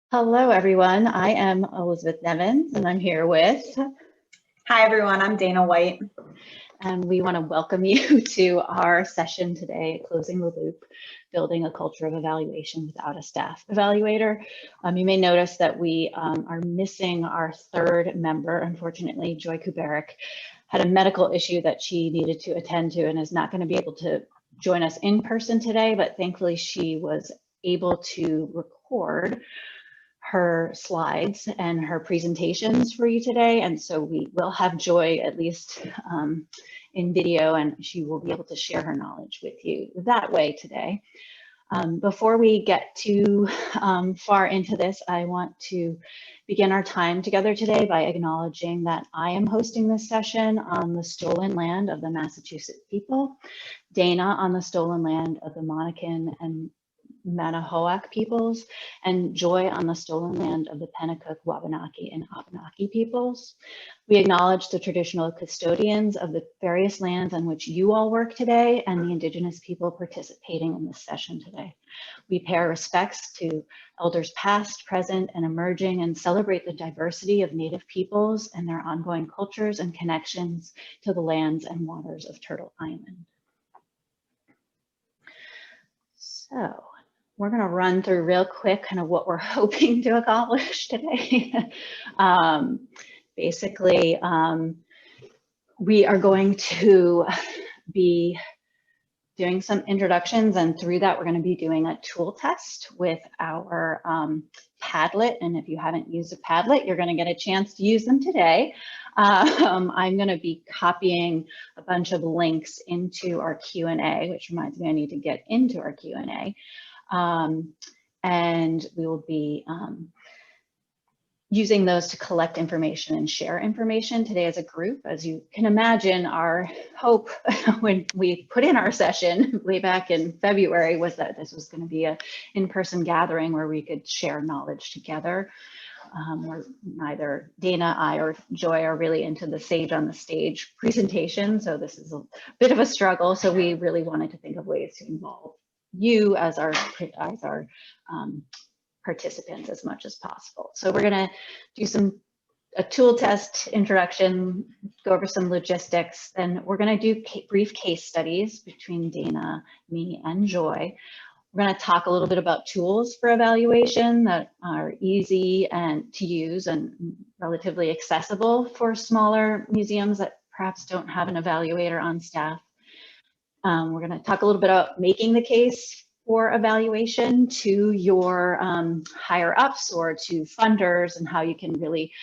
Hello, everyone. I am Elisabeth Nevins, and I'm here with. Hi, everyone. I'm Dana White. And we want to welcome you to our session today, Closing the Loop, Building a Culture of Evaluation Without a Staff Evaluator. You may notice that we are missing our third member. Unfortunately, Joy Kubarek had a medical issue that she needed to attend to and is not going to be able to join us in person today, but thankfully she was able to record her slides and her presentations for you today. And so we will have Joy at least in video, and she will be able to share her knowledge with you that way today. Before we get too far into this, I want to begin our time together today by acknowledging that I am hosting this session on the stolen land of the Massachusetts people, Dana on the stolen land of the Monacan and Manahoac peoples, and Joy on the stolen land of the Pennacook, Wabanaki, and Abenaki peoples. We acknowledge the traditional custodians of the various lands on which you all work today and the Indigenous people participating in this session today. We pay our respects to elders past, present, and emerging, and celebrate the diversity of Native peoples and their ongoing cultures and connections to the lands and waters of Turtle Island. So, we're going to run through real quick kind of what we're hoping to accomplish today. Basically, we are going to be doing some introductions, and through that, we're going to be doing a tool test with our Padlet. And if you haven't used a Padlet, you're going to get a chance to use them today. I'm going to be copying a bunch of links into our Q&A, which reminds me I need to get into our Q&A. And we will be using those to collect information and share information today as a group. As you can imagine, our hope when we put in our session way back in February was that this was going to be an in-person gathering where we could share knowledge together. Where neither Dana, I, or Joy are really into the Sage on the Stage presentation, so this is a bit of a struggle. So we really wanted to think of ways to involve you as our participants as much as possible. So we're going to do a tool test introduction, go over some logistics, then we're going to do brief case studies between Dana, me, and Joy. We're going to talk a little bit about tools for evaluation that are easy and to use and relatively accessible for smaller museums that perhaps don't have an evaluator on staff. We're going to talk a little bit about making the case for evaluation to your higher ups or to funders, and how you can really,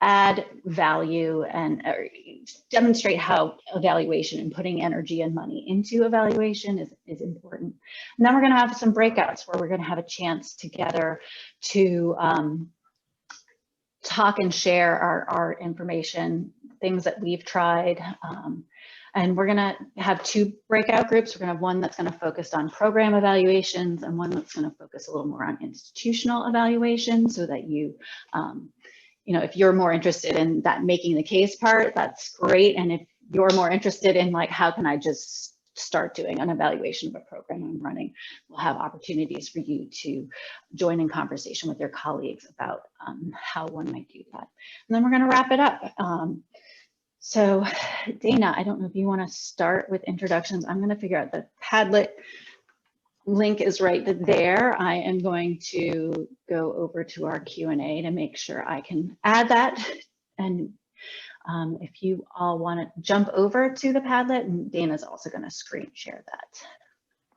add value and demonstrate how evaluation and putting energy and money into evaluation is important. And then we're going to have some breakouts where we're going to have a chance together to talk and share our information, things that we've tried. And we're going to have two breakout groups. We're going to have one that's going to focus on program evaluations and one that's going to focus a little more on institutional evaluation, so that you, if you're more interested in that making the case part, that's great. And if you're more interested in like, how can I just start doing an evaluation of a program I'm running, we'll have opportunities for you to join in conversation with your colleagues about how one might do that. And then we're going to wrap it up. So Dana, I don't know if you want to start with introductions. I'm going to figure out the Padlet link is right there. I am going to go over to our Q&A to make sure I can add that. And if you all want to jump over to the Padlet, and Dana's also going to screen share that.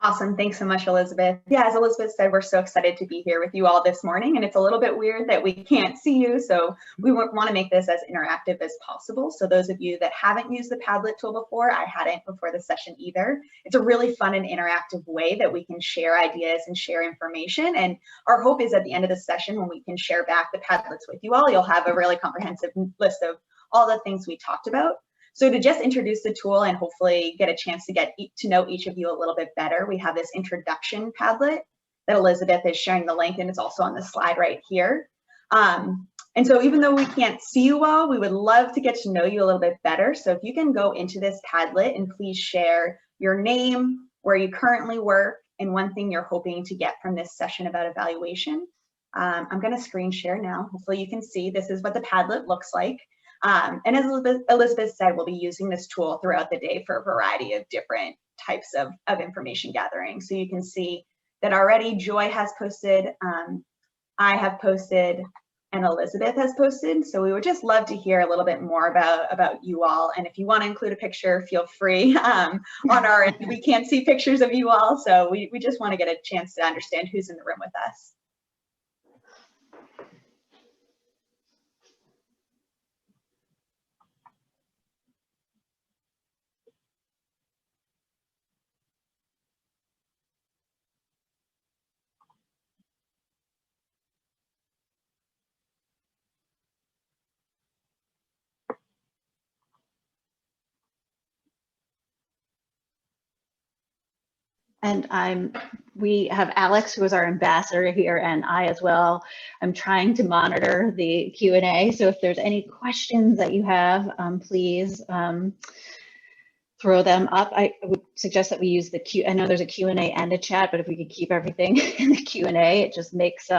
Awesome. Thanks so much, Elisabeth. Yeah, as Elisabeth said, we're so excited to be here with you all this morning, and it's a little bit weird that we can't see you, so we want to make this as interactive as possible. So those of you that haven't used the Padlet tool before, I hadn't before the session either. It's a really fun and interactive way that we can share ideas and share information, and our hope is at the end of the session, when we can share back the Padlets with you all, you'll have a really comprehensive list of all the things we talked about. So to just introduce the tool and hopefully get a chance to get to know each of you a little bit better, we have this introduction Padlet that Elisabeth is sharing the link, and it's also on the slide right here. And so even though we can't see you all, we would love to get to know you a little bit better. So if you can go into this Padlet and please share your name, where you currently work, and one thing you're hoping to get from this session about evaluation. I'm going to screen share now. Hopefully you can see this is what the Padlet looks like. And as Elisabeth said, we'll be using this tool throughout the day for a variety of different types of information gathering. So you can see that already Joy has posted, I have posted, and Elisabeth has posted. So we would just love to hear a little bit more about you all. And if you want to include a picture, feel free. On our end, we can't see pictures of you all. So we just want to get a chance to understand who's in the room with us. And we have Alex, who is our ambassador here, and I as well. I'm trying to monitor the Q&A. So if there's any questions that you have, please throw them up. I would suggest that we use the I know there's a Q&A and a chat, but if we could keep everything in the Q&A, it just makes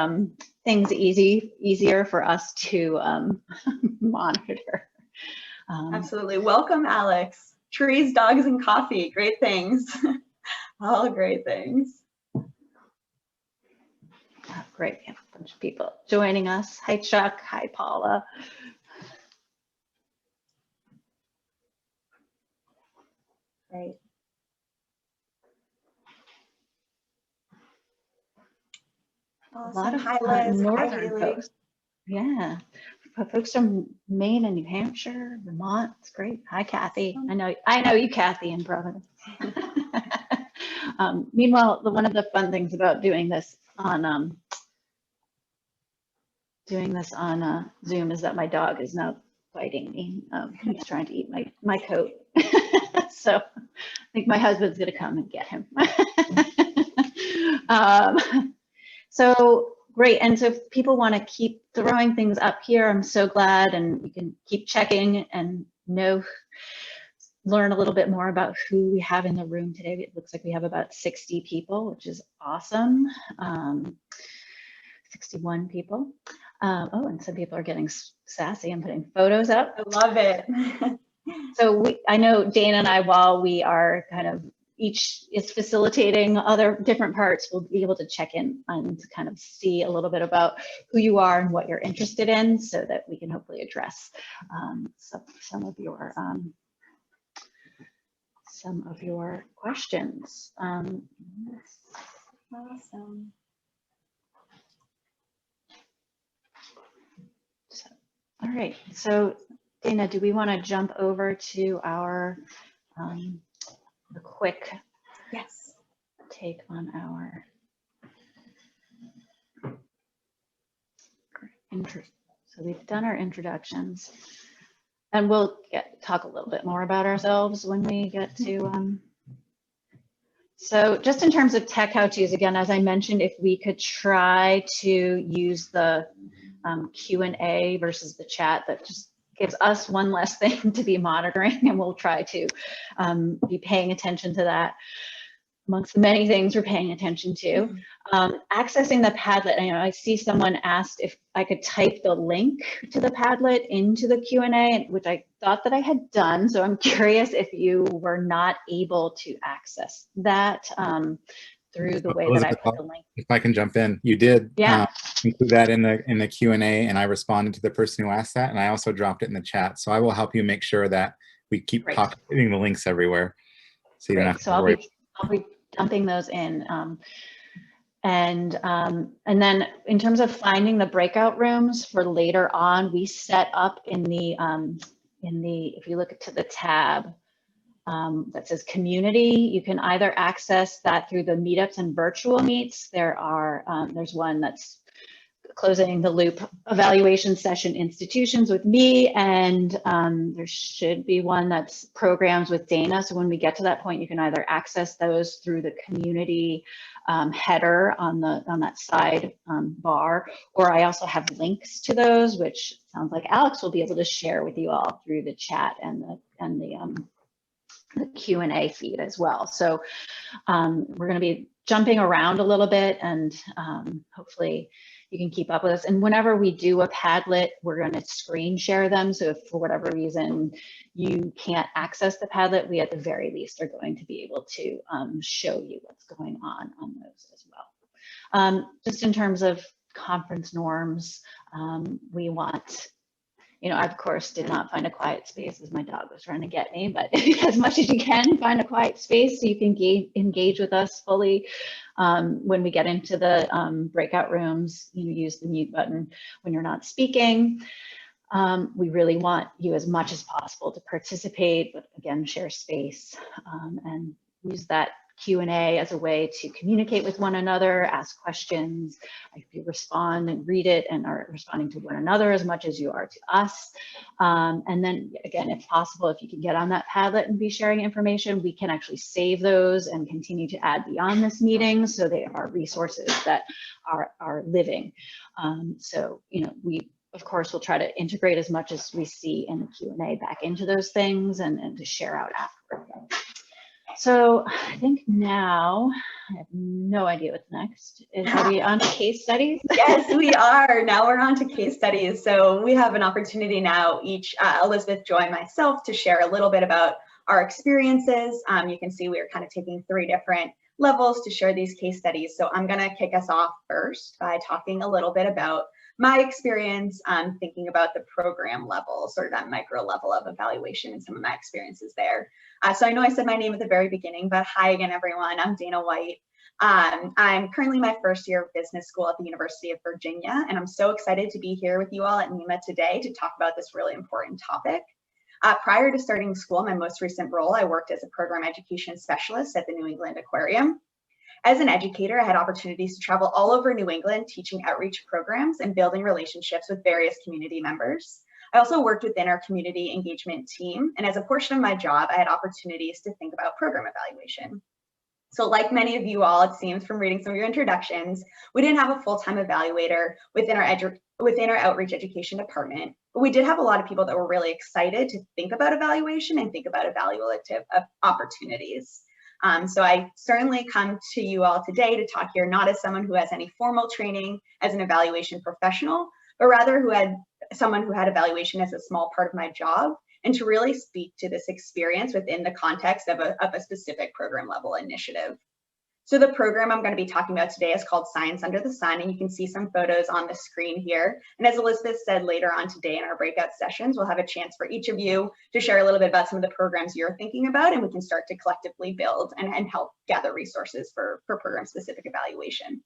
things easier for us to monitor. Absolutely. Welcome, Alex. Trees, dogs, and coffee. Great things. All great things. Oh, great. We have a bunch of people joining us. Hi, Chuck. Hi, Paula. Great. Awesome. A lot of Hi, Liz. northern Hi, folks. Yeah. Folks from Maine and New Hampshire, Vermont. It's great. Hi, Kathy. I know you, Kathy, in Providence. Meanwhile, one of the fun things about doing this on Zoom is that my dog is now biting me. He's trying to eat my coat. So I think my husband's gonna come and get him. So great. And so if people want to keep throwing things up here, I'm so glad, and you can keep checking and learn a little bit more about who we have in the room today. It looks like we have about 60 people, which is awesome. 61 people. Oh, and some people are getting sassy and putting photos up. I love it. So I know Dana and I, while we are kind of each is facilitating other different parts, we'll be able to check in and kind of see a little bit about who you are and what you're interested in, so that we can hopefully address some of your questions. Awesome. All right, so Dana, do we want to jump over to our a quick take on our intro? So we've done our introductions, and we'll talk a little bit more about ourselves when we get to. So just in terms of tech how-tos, again, as I mentioned, if we could try to use the Q&A versus the chat, that just gives us one less thing to be monitoring, and we'll try to be paying attention to that amongst the many things we're paying attention to. Accessing the Padlet, I see someone asked if I could type the link to the Padlet into the Q&A, which I thought that I had done. So I'm curious if you were not able to access that through the way Elisabeth, that I put the link. If I can jump in, you did include that in the Q&A, and I responded to the person who asked that, and I also dropped it in the chat. So I will help you make sure that we keep populating the links everywhere, so you don't have to worry. I'll be dumping those in. And then in terms of finding the breakout rooms for later on, we set up in the if you look to the tab that says community, you can either access that through the meetups and virtual meets. There's one that's closing the loop evaluation session institutions with me, and there should be one that's programs with Dana. So when we get to that point, you can either access those through the community header on that side bar, or I also have links to those, which sounds like Alex will be able to share with you all through the chat and the the Q&A feed as well. So we're going to be jumping around a little bit, and hopefully you can keep up with us. And whenever we do a Padlet, we're going to screen share them. So if for whatever reason you can't access the Padlet, we at the very least are going to be able to show you what's going on those as well. Just in terms of conference norms, we want, you know, I of course did not find a quiet space as my dog was trying to get me, but as much as you can, find a quiet space so you can engage with us fully. When we get into the breakout rooms, you use the mute button when you're not speaking. We really want you as much as possible to participate, but again, share space and use that Q&A as a way to communicate with one another, ask questions. If you respond and read it and are responding to one another as much as you are to us. And then again, if possible, if you can get on that Padlet and be sharing information, we can actually save those and continue to add beyond this meeting, so they are resources that are living. So, you know, we of course will try to integrate as much as we see in the Q&A back into those things and to share out afterward. So I think now, I have no idea what's next. Are we on to case studies? Yes, we are. Now we're on to case studies. So we have an opportunity now, Elisabeth, Joy, and myself, to share a little bit about our experiences. You can see we are kind of taking 3 different levels to share these case studies. So I'm going to kick us off first by talking a little bit about my experience thinking about the program level, sort of that micro level of evaluation and some of my experiences there. So I know I said my name at the very beginning, but hi again, everyone. I'm Dana White. I'm currently in my first year of business school at the University of Virginia, and I'm so excited to be here with you all at NEMA today to talk about this really important topic. Prior to starting school, my most recent role, I worked as a program education specialist at the New England Aquarium. As an educator, I had opportunities to travel all over New England, teaching outreach programs and building relationships with various community members. I also worked within our community engagement team, and as a portion of my job, I had opportunities to think about program evaluation. So like many of you all, it seems from reading some of your introductions, we didn't have a full-time evaluator within our outreach education department, but we did have a lot of people that were really excited to think about evaluation and think about evaluative opportunities. So I certainly come to you all today to talk here not as someone who has any formal training as an evaluation professional, but rather someone who had evaluation as a small part of my job, and to really speak to this experience within the context of a specific program level initiative. So the program I'm going to be talking about today is called Science Under the Sun, and you can see some photos on the screen here. And as Elisabeth said, later on today in our breakout sessions, we'll have a chance for each of you to share a little bit about some of the programs you're thinking about, and we can start to collectively build and help gather resources for program-specific evaluation.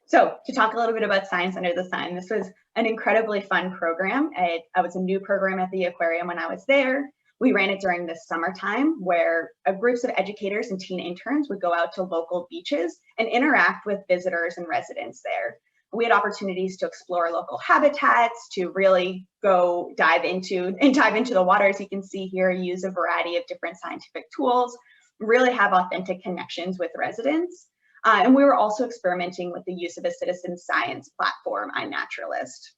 So to talk a little bit about Science Under the Sun, this was an incredibly fun program. I was a new program at the aquarium when I was there. We ran it during the summertime, where groups of educators and teen interns would go out to local beaches and interact with visitors and residents there. We had opportunities to explore local habitats, to really go dive into the water. As you can see here, use a variety of different scientific tools, really have authentic connections with residents. And we were also experimenting with the use of a citizen science platform, iNaturalist.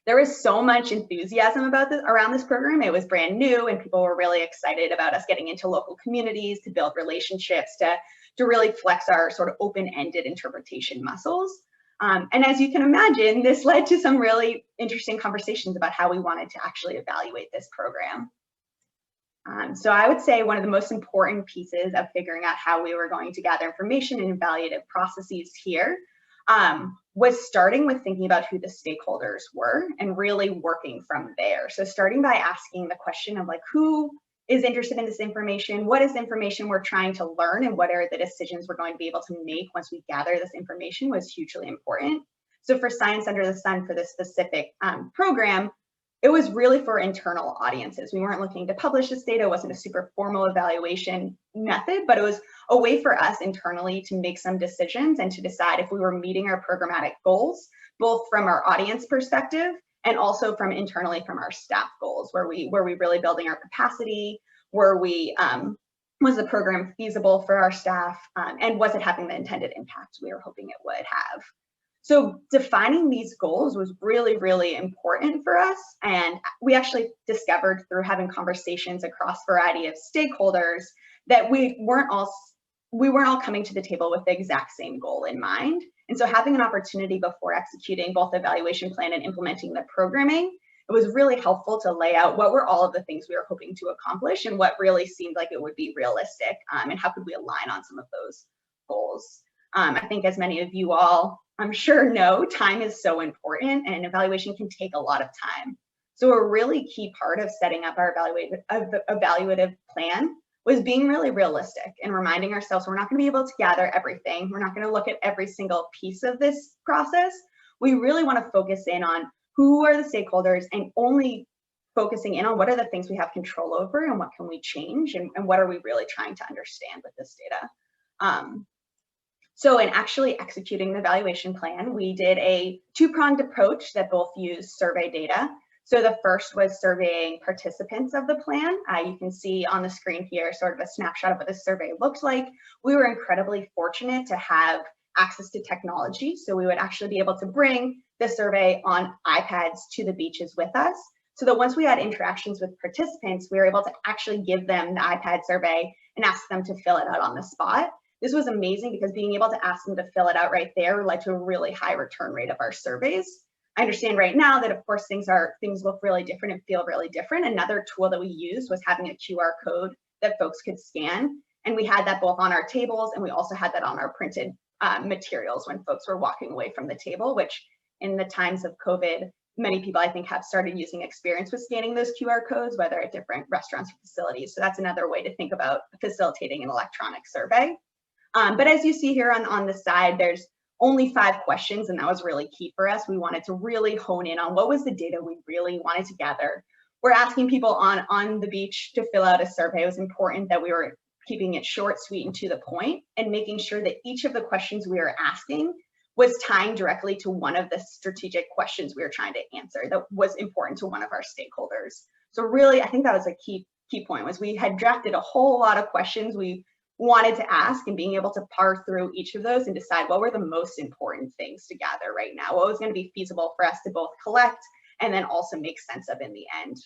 There was so much enthusiasm around this program. It was brand new, and people were really excited about us getting into local communities, to build relationships, to really flex our sort of open-ended interpretation muscles. And as you can imagine, this led to some really interesting conversations about how we wanted to actually evaluate this program. So I would say one of the most important pieces of figuring out how we were going to gather information and evaluative processes here was starting with thinking about who the stakeholders were and really working from there. So starting by asking the question of like, who is interested in this information? What is the information we're trying to learn, and what are the decisions we're going to be able to make once we gather this information was hugely important. So for Science Under the Sun, for this specific program, it was really for internal audiences. We weren't looking to publish this data. It wasn't a super formal evaluation method, but it was a way for us internally to make some decisions and to decide if we were meeting our programmatic goals, both from our audience perspective and also from internally from our staff goals. Were we really building our capacity? Was the program feasible for our staff? And was it having the intended impact we were hoping it would have? So defining these goals was really, really important for us. And we actually discovered through having conversations across a variety of stakeholders that we weren't all coming to the table with the exact same goal in mind. And so having an opportunity before executing both the evaluation plan and implementing the programming, it was really helpful to lay out what were all of the things we were hoping to accomplish and what really seemed like it would be realistic, and how could we align on some of those goals. I think as many of you all, I'm sure know, time is so important and evaluation can take a lot of time. So a really key part of setting up our evaluative plan was being really realistic and reminding ourselves we're not going to be able to gather everything. We're not going to look at every single piece of this process. We really want to focus in on who are the stakeholders and only focusing in on what are the things we have control over and what can we change and what are we really trying to understand with this data. So in actually executing the evaluation plan, we did a two-pronged approach that both used survey data. So the first was surveying participants of the plan. You can see on the screen here sort of a snapshot of what this survey looked like. We were incredibly fortunate to have access to technology. So we would actually be able to bring the survey on iPads to the beaches with us. So that once we had interactions with participants, we were able to actually give them the iPad survey and ask them to fill it out on the spot. This was amazing because being able to ask them to fill it out right there led to a really high return rate of our surveys. I understand right now that of course things look really different and feel really different. Another tool that we used was having a QR code that folks could scan. And we had that both on our tables and we also had that on our printed materials when folks were walking away from the table, which in the times of COVID, many people I think have started using experience with scanning those QR codes, whether at different restaurants or facilities. So that's another way to think about facilitating an electronic survey. But as you see here on the side, there's only 5 questions, and that was really key for us. We wanted to really hone in on what was the data we really wanted to gather. We're asking people on the beach to fill out a survey. It was important that we were keeping it short, sweet, and to the point, and making sure that each of the questions we were asking was tying directly to one of the strategic questions we were trying to answer that was important to one of our stakeholders. So really, I think that was a key point, was we had drafted a whole lot of questions we wanted to ask, and being able to parse through each of those and decide what were the most important things to gather right now, what was going to be feasible for us to both collect and then also make sense of in the end.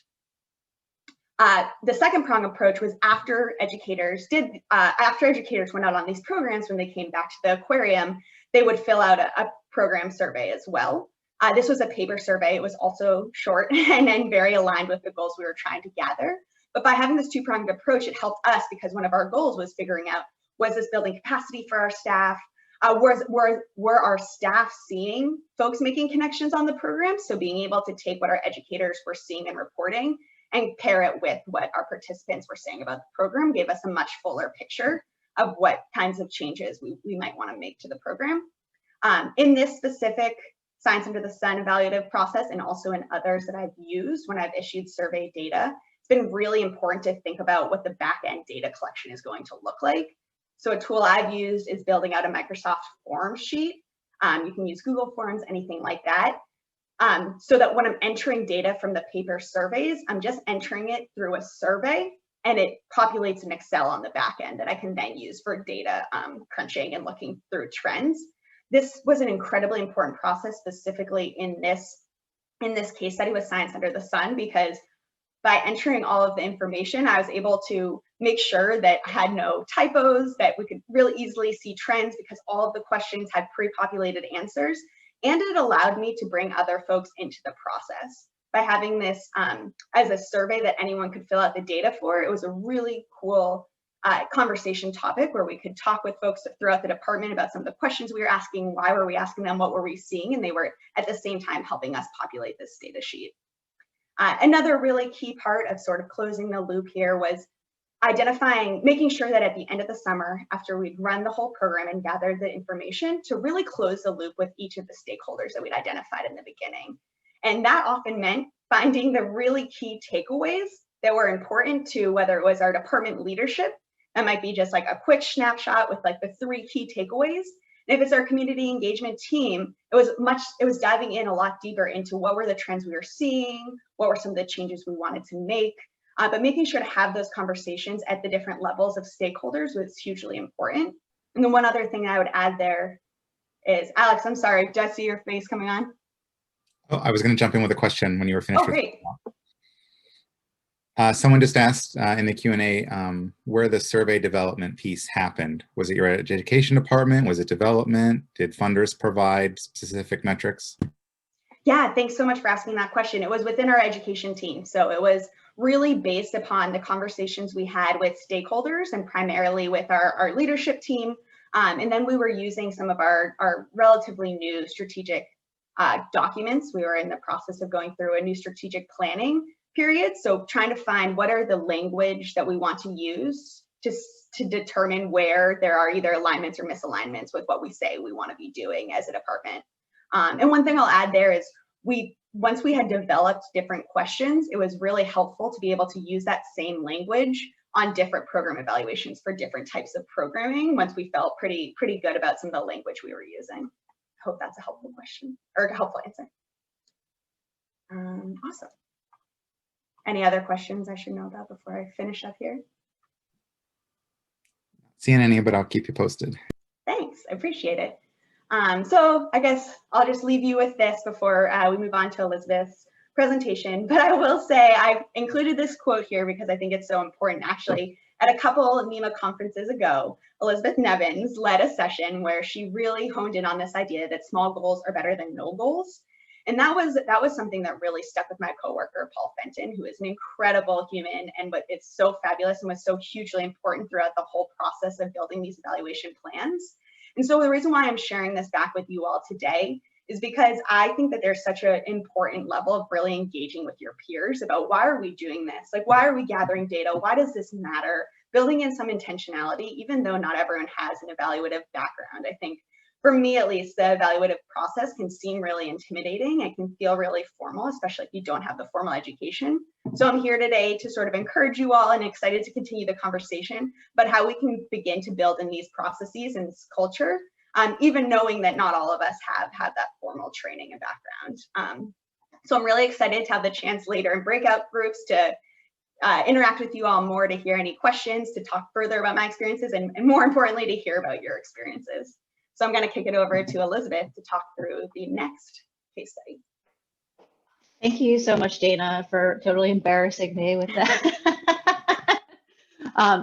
The second prong approach was after educators went out on these programs, when they came back to the aquarium, they would fill out a program survey as well. This was a paper survey. It was also short and very aligned with the goals we were trying to gather. But by having this two-pronged approach, it helped us because one of our goals was figuring out, was this building capacity for our staff? Were our staff seeing folks making connections on the program? So being able to take what our educators were seeing and reporting and pair it with what our participants were saying about the program gave us a much fuller picture of what kinds of changes we might want to make to the program. In this specific Science Under the Sun evaluative process, and also in others that I've used when I've issued survey data, it's been really important to think about what the back-end data collection is going to look like. So a tool I've used is building out a Microsoft Forms sheet. You can use Google Forms, anything like that. So that when I'm entering data from the paper surveys, I'm just entering it through a survey and it populates an Excel on the back end that I can then use for data crunching and looking through trends. This was an incredibly important process, specifically in this case study with Science Under the Sun, because by entering all of the information, I was able to make sure that I had no typos, that we could really easily see trends because all of the questions had pre-populated answers. And it allowed me to bring other folks into the process. By having this as a survey that anyone could fill out the data for, it was a really cool conversation topic where we could talk with folks throughout the department about some of the questions we were asking, why were we asking them, what were we seeing, and they were at the same time helping us populate this data sheet. Another really key part of sort of closing the loop here was making sure that at the end of the summer, after we'd run the whole program and gathered the information, to really close the loop with each of the stakeholders that we'd identified in the beginning. And that often meant finding the really key takeaways that were important to whether it was our department leadership, that might be just like a quick snapshot with like the 3 key takeaways. And if it's our community engagement team, it was diving in a lot deeper into what were the trends we were seeing, what were some of the changes we wanted to make, but making sure to have those conversations at the different levels of stakeholders was hugely important. And then one other thing I would add there is, Alex, I'm sorry, do I see your face coming on? Oh, I was going to jump in with a question when you were finished. Oh, great. Someone just asked in the Q&A where the survey development piece happened. Was it your education department? Was it development? Did funders provide specific metrics? Yeah, thanks so much for asking that question. It was within our education team. So it was really based upon the conversations we had with stakeholders and primarily with our leadership team. And then we were using some of our relatively new strategic documents. We were in the process of going through a new strategic planning period. So trying to find what are the language that we want to use to determine where there are either alignments or misalignments with what we say we want to be doing as a department. And one thing I'll add there is once we had developed different questions, it was really helpful to be able to use that same language on different program evaluations for different types of programming once we felt pretty good about some of the language we were using. I hope that's a helpful question or a helpful answer. Awesome. Any other questions I should know about before I finish up here? Seeing any, but I'll keep you posted. Thanks, I appreciate it. So I guess I'll just leave you with this before we move on to Elisabeth's presentation. But I will say I've included this quote here because I think it's so important. Actually, at a couple of NEMA conferences ago, Elisabeth Nevins led a session where she really honed in on this idea that small goals are better than no goals. And that was something that really stuck with my coworker, Paul Fenton, who is an incredible human, and but it's so fabulous and was so hugely important throughout the whole process of building these evaluation plans. And so the reason why I'm sharing this back with you all today is because I think that there's such an important level of really engaging with your peers about why are we doing this? Like, why are we gathering data? Why does this matter? Building in some intentionality, even though not everyone has an evaluative background. I think for me, at least, the evaluative process can seem really intimidating. It can feel really formal, especially if you don't have the formal education. So I'm here today to sort of encourage you all and excited to continue the conversation, but how we can begin to build in these processes and this culture, even knowing that not all of us have had that formal training and background. So I'm really excited to have the chance later in breakout groups to interact with you all more, to hear any questions, to talk further about my experiences, and more importantly, to hear about your experiences. So I'm going to kick it over to Elisabeth to talk through the next case study. Thank you so much, Dana, for totally embarrassing me with that.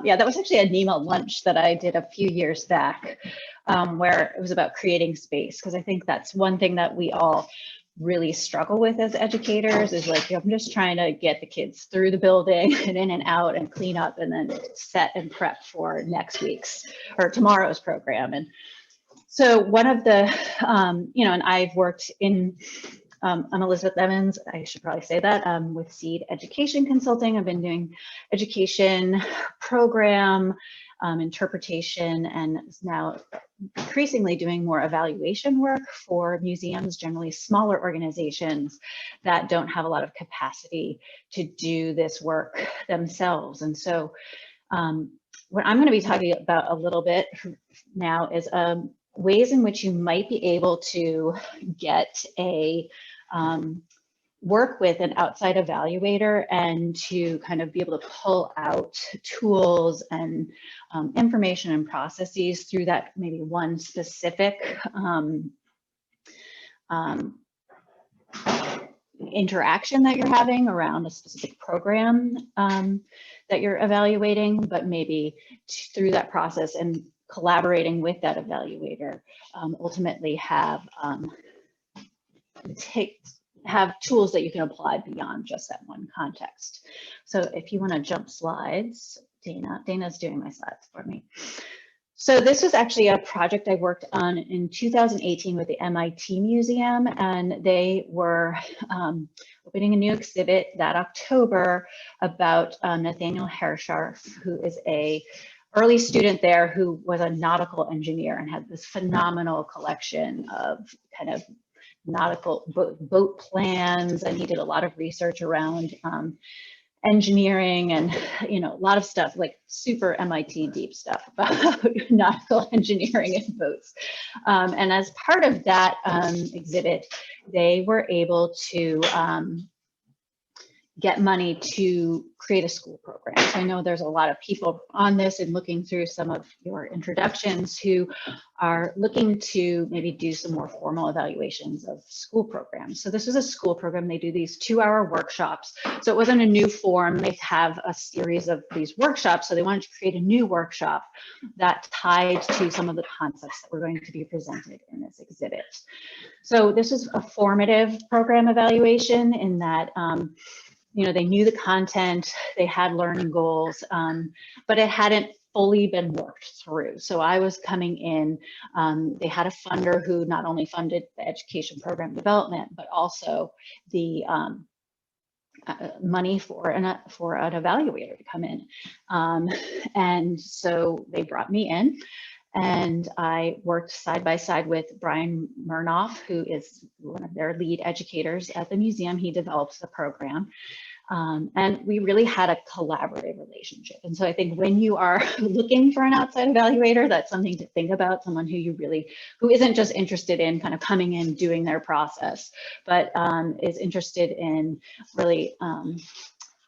Yeah, that was actually a NEMA lunch that I did a few years back, where it was about creating space, because I think that's one thing that we all really struggle with as educators is like, I'm just trying to get the kids through the building and in and out and clean up and then set and prep for next week's or tomorrow's program. And so one of the, and I've worked in, I'm Elisabeth Nevins, I should probably say that, with Seed Education Consulting. I've been doing education program, interpretation, and now increasingly doing more evaluation work for museums, generally smaller organizations that don't have a lot of capacity to do this work themselves. And so what I'm going to be talking about a little bit now is ways in which you might be able to get a work with an outside evaluator and to kind of be able to pull out tools and information and processes through that maybe one specific interaction that you're having around a specific program that you're evaluating, but maybe through that process and collaborating with that evaluator, ultimately have tools that you can apply beyond just that one context. So if you want to jump slides, Dana's doing my slides for me. So this was actually a project I worked on in 2018 with the MIT Museum, and they were opening a new exhibit that October about Nathaniel Herrsharf, who is a early student there who was a nautical engineer and had this phenomenal collection of kind of nautical boat plans, and he did a lot of research around engineering and a lot of stuff, like super MIT deep stuff about nautical engineering and boats. And as part of that exhibit, they were able to get money to create a school program. So I know there's a lot of people on this, and looking through some of your introductions, who are looking to maybe do some more formal evaluations of school programs. So this is a school program. They do these 2-hour workshops. So it wasn't a new form. They have a series of these workshops. So they wanted to create a new workshop that tied to some of the concepts that were going to be presented in this exhibit. So this is a formative program evaluation in that, you know, they knew the content, they had learning goals, but it hadn't fully been worked through. So I was coming in, they had a funder who not only funded the education program development, but also the money for an evaluator to come in. And so they brought me in, and I worked side by side with Brian Murnoff, who is one of their lead educators at the museum. He develops the program. And we really had a collaborative relationship. And so I think when you are looking for an outside evaluator, that's something to think about, someone who isn't just interested in kind of coming in, doing their process, but is interested in really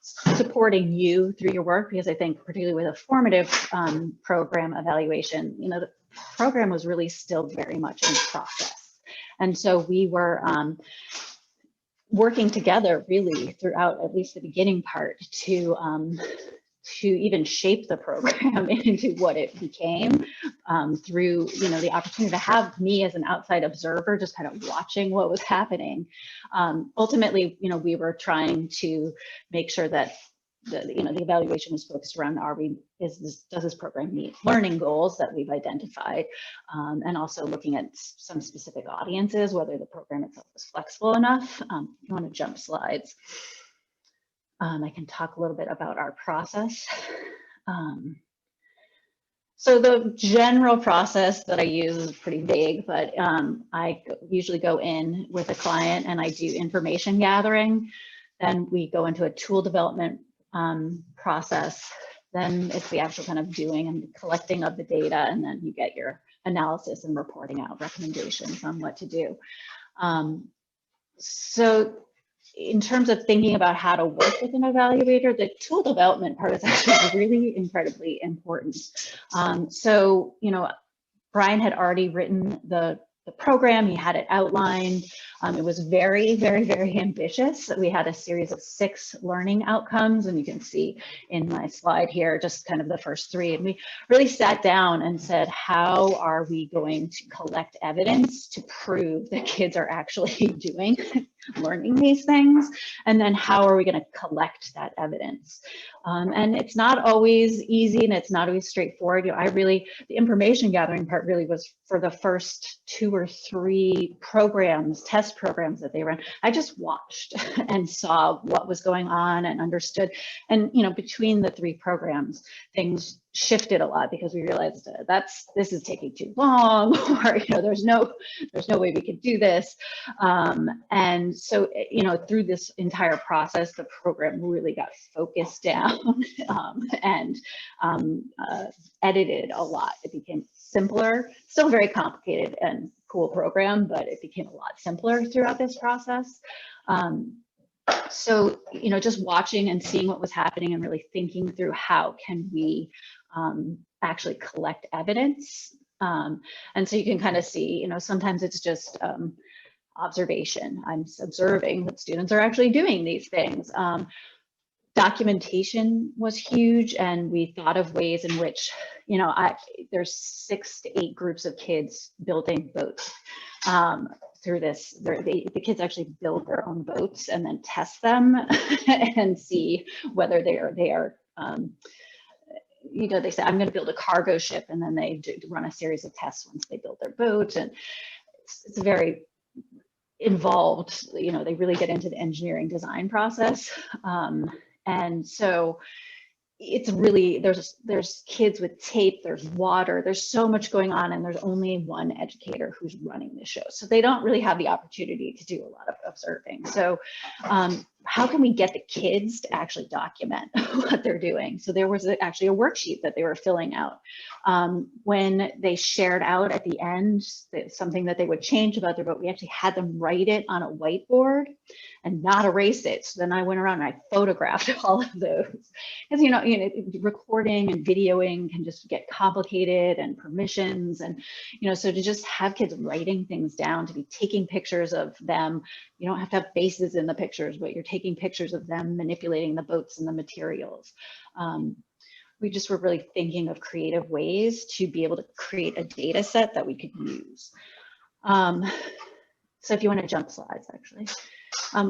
supporting you through your work. Because I think particularly with a formative program evaluation, you know, the program was really still very much in process. And so we were working together really throughout at least the beginning part to even shape the program into what it became, through, you know, the opportunity to have me as an outside observer just kind of watching what was happening. Ultimately, you know, we were trying to make sure that the evaluation was focused around, does this program meet learning goals that we've identified, and also looking at some specific audiences, whether the program itself was flexible enough. If you want to jump slides, I can talk a little bit about our process. So the general process that I use is pretty vague, but I usually go in with a client and I do information gathering. Then we go into a tool development process. Then it's the actual kind of doing and collecting of the data, and then you get your analysis and reporting out recommendations on what to do. So in terms of thinking about how to work with an evaluator, the tool development part is actually really incredibly important. So, you know, Brian had already written the program, he had it outlined. It was very, very, very ambitious. We had a series of 6 learning outcomes, and you can see in my slide here just kind of the first 3. And we really sat down and said, how are we going to collect evidence to prove that kids are actually learning these things? And then how are we going to collect that evidence? And it's not always easy, and it's not always straightforward. You know, the information gathering part really was for the first 2 or 3 test programs that they ran. I just watched and saw what was going on and understood. And, you know, between the 3 programs, things shifted a lot because we realized this is taking too long, or, you know, there's no way we could do this. And so, you know, through this entire process, the program really got focused down and edited a lot. It became simpler, still very complicated and cool program, but it became a lot simpler throughout this process. So, you know, just watching and seeing what was happening and really thinking through how can we actually collect evidence. And so you can kind of see, you know, sometimes it's just observation. I'm observing that students are actually doing these things. Documentation was huge, and we thought of ways in which, you know, there's 6 to 8 groups of kids building boats. Through this, the kids actually build their own boats and then test them and see whether they are you know, they say, I'm going to build a cargo ship, and then they run a series of tests once they build their boat. And it's very involved, you know, they really get into the engineering design process. And so it's really, there's kids with tape, there's water, there's so much going on, and there's only one educator who's running the show. So they don't really have the opportunity to do a lot of observing. So how can we get the kids to actually document what they're doing? So there was actually a worksheet that they were filling out. When they shared out at the end, something that they would change about their vote, we actually had them write it on a whiteboard and not erase it. So then I went around and I photographed all of those. Because, recording and videoing can just get complicated, and permissions. And, so to just have kids writing things down, to be taking pictures of them, you don't have to have faces in the pictures, but you're taking pictures of them manipulating the boats and the materials. We just were really thinking of creative ways to be able to create a data set that we could use. So if you want to jump slides, actually.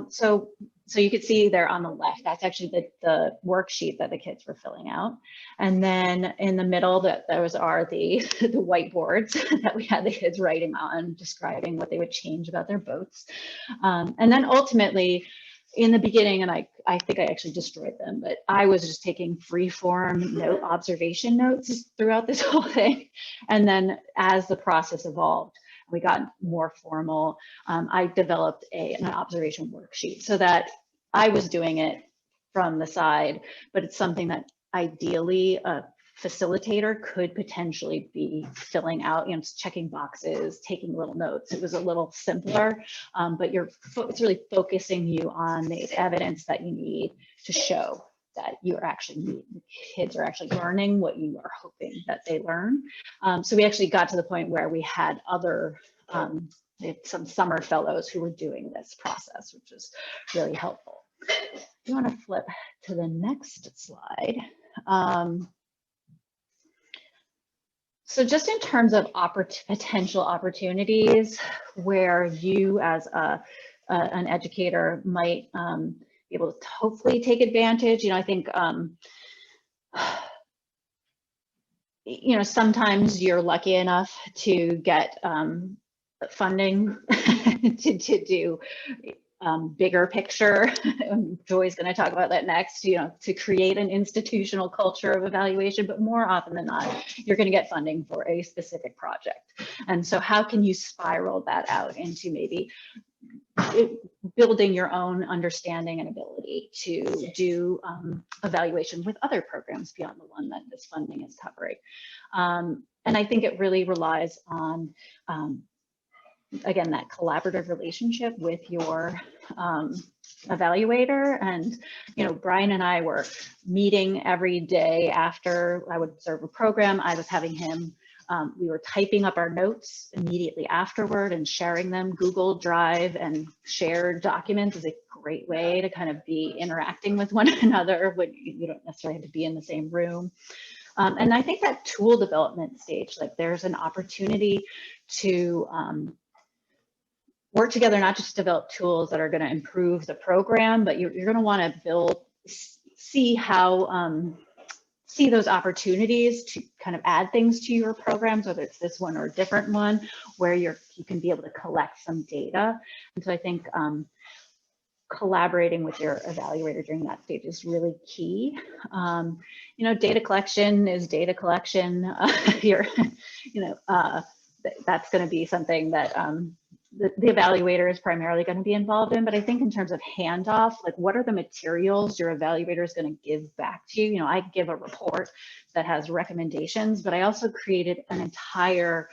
So you could see there on the left, that's actually the worksheet that the kids were filling out. And then in the middle, those are the whiteboards that we had the kids writing on, describing what they would change about their boats. And then ultimately, in the beginning, and I think I actually destroyed them, but I was just taking free-form observation notes throughout this whole thing. And then as the process evolved, we got more formal. I developed an observation worksheet so that I was doing it from the side, but it's something that ideally a facilitator could potentially be filling out, checking boxes, taking little notes. It was a little simpler, but it's really focusing you on the evidence that you need to show that the kids are actually learning what you are hoping that they learn. So we actually got to the point where we had some summer fellows who were doing this process, which was really helpful. If you want to flip to the next slide. So just in terms of potential opportunities where you as an educator might be able to hopefully take advantage, I think, sometimes you're lucky enough to get funding to do bigger picture. Joy's going to talk about that next, to create an institutional culture of evaluation, but more often than not, you're going to get funding for a specific project. And so how can you spiral that out into maybe building your own understanding and ability to do evaluation with other programs beyond the one that this funding is covering? And I think it really relies on again, that collaborative relationship with your evaluator. And, Brian and I were meeting every day after I would observe a program. I was having him, we were typing up our notes immediately afterward and sharing them. Google Drive and shared documents is a great way to kind of be interacting with one another when you don't necessarily have to be in the same room. And I think that tool development stage, like there's an opportunity to work together, not just develop tools that are going to improve the program, but you're going to want to see those opportunities to kind of add things to your programs, whether it's this one or a different one, where you can be able to collect some data. And so I think collaborating with your evaluator during that stage is really key. Data collection is data collection. That's going to be something that the evaluator is primarily going to be involved in, but I think in terms of handoff, like what are the materials your evaluator is going to give back to you? I give a report that has recommendations, but I also created an entire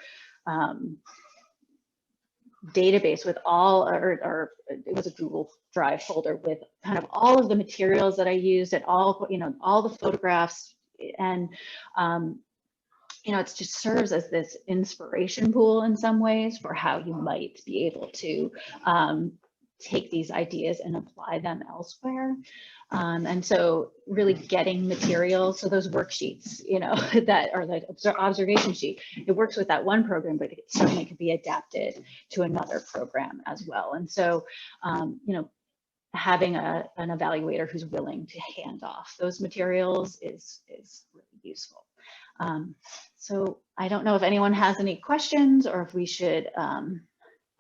database with all, or it was a Google Drive folder with kind of all of the materials that I used, and all the photographs, and it just serves as this inspiration pool in some ways for how you might be able to take these ideas and apply them elsewhere. And so really getting materials, so those worksheets, that are the observation sheet, it works with that one program, but it certainly could be adapted to another program as well. And so, having an evaluator who's willing to hand off those materials is really useful. So I don't know if anyone has any questions or if we should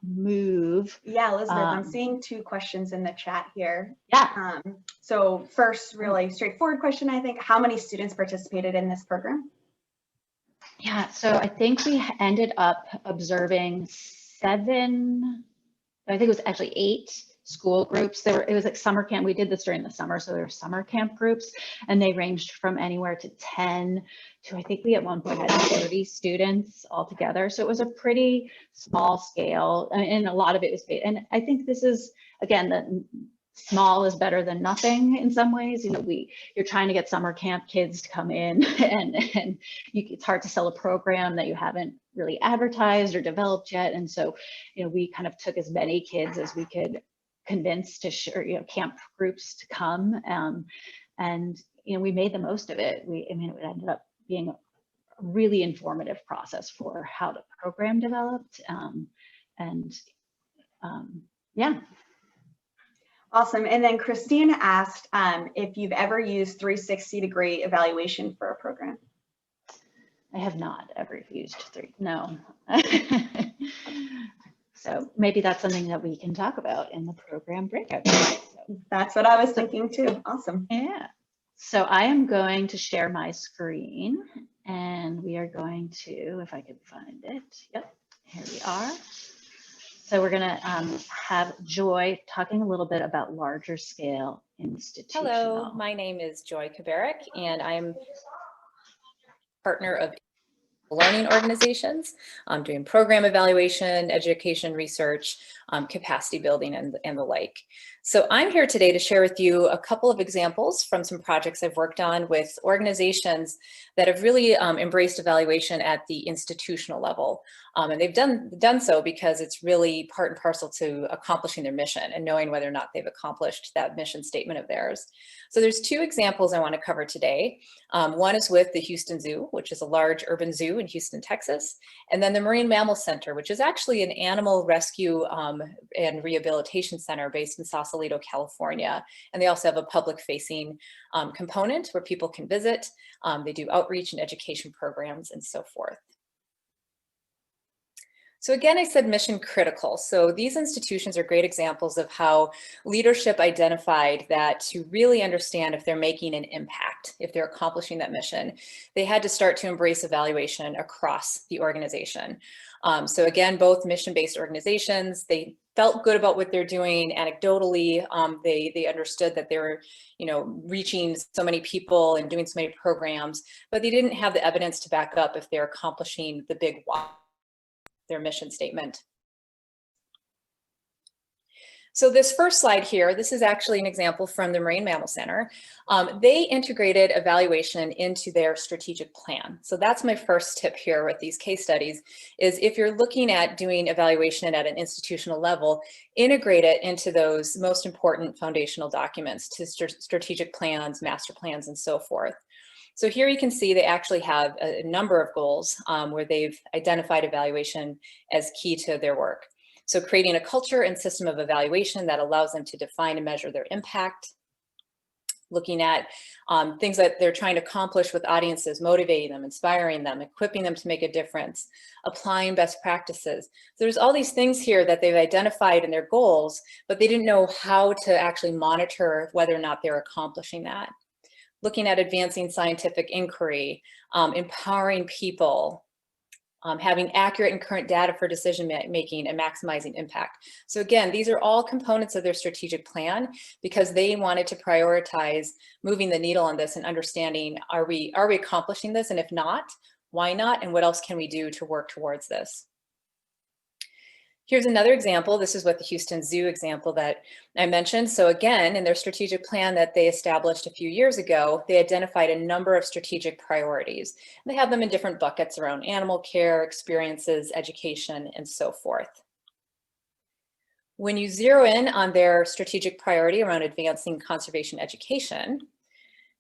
move. Yeah, Elisabeth, I'm seeing 2 questions in the chat here. Yeah. So first, really straightforward question, I think. How many students participated in this program? Yeah, so I think we ended up observing 7, I think it was actually 8 school groups. It was like summer camp. We did this during the summer, so there were summer camp groups, and they ranged from anywhere to 10 to, I think we at one point had 30 students altogether. So it was a pretty small scale, and a lot of it was, and I think this is, again, the small is better than nothing in some ways. You're trying to get summer camp kids to come in, and it's hard to sell a program that you haven't really advertised or developed yet. And so, we kind of took as many kids as we could convince to camp groups to come, and we made the most of it. It ended up being a really informative process for how the program developed, yeah. Awesome. And then Christine asked if you've ever used 360-degree evaluation for a program. I have not ever used no. So maybe that's something that we can talk about in the program breakout. So. That's what I was thinking too. Awesome. Yeah. So I am going to share my screen, and we are going to, if I can find it. Yep, here we are. So we're going to have Joy talking a little bit about larger scale institutional. Hello, my name is Joy Kubarek, and I'm partner of learning organizations, doing program evaluation, education research, capacity building, and the like. So I'm here today to share with you a couple of examples from some projects I've worked on with organizations that have really embraced evaluation at the institutional level. And they've done so because it's really part and parcel to accomplishing their mission and knowing whether or not they've accomplished that mission statement of theirs. So there's two examples I want to cover today. One is with the Houston Zoo, which is a large urban zoo in Houston, Texas, and then the Marine Mammal Center, which is actually an animal rescue and rehabilitation center based in Sausalito, California. And they also have a public-facing component where people can visit. They do outreach and education programs and so forth. So again, I said mission critical. So these institutions are great examples of how leadership identified that to really understand if they're making an impact, if they're accomplishing that mission, they had to start to embrace evaluation across the organization. So again, both mission-based organizations, they felt good about what they're doing anecdotally. They understood that they were, reaching so many people and doing so many programs, but they didn't have the evidence to back up if they're accomplishing the big why, their mission statement. So this first slide here, this is actually an example from the Marine Mammal Center. They integrated evaluation into their strategic plan. So that's my first tip here with these case studies, is if you're looking at doing evaluation at an institutional level, integrate it into those most important foundational documents, to strategic plans, master plans, and so forth. So here you can see they actually have a number of goals where they've identified evaluation as key to their work. So creating a culture and system of evaluation that allows them to define and measure their impact, looking at things that they're trying to accomplish with audiences, motivating them, inspiring them, equipping them to make a difference, applying best practices. So there's all these things here that they've identified in their goals, but they didn't know how to actually monitor whether or not they're accomplishing that. Looking at advancing scientific inquiry, empowering people, having accurate and current data for decision making and maximizing impact. So again, these are all components of their strategic plan because they wanted to prioritize moving the needle on this and understanding, are we accomplishing this? And if not, why not? And what else can we do to work towards this? Here's another example. This is what the Houston Zoo example that I mentioned. So again, in their strategic plan that they established a few years ago, they identified a number of strategic priorities. They have them in different buckets around animal care, experiences, education, and so forth. When you zero in on their strategic priority around advancing conservation education,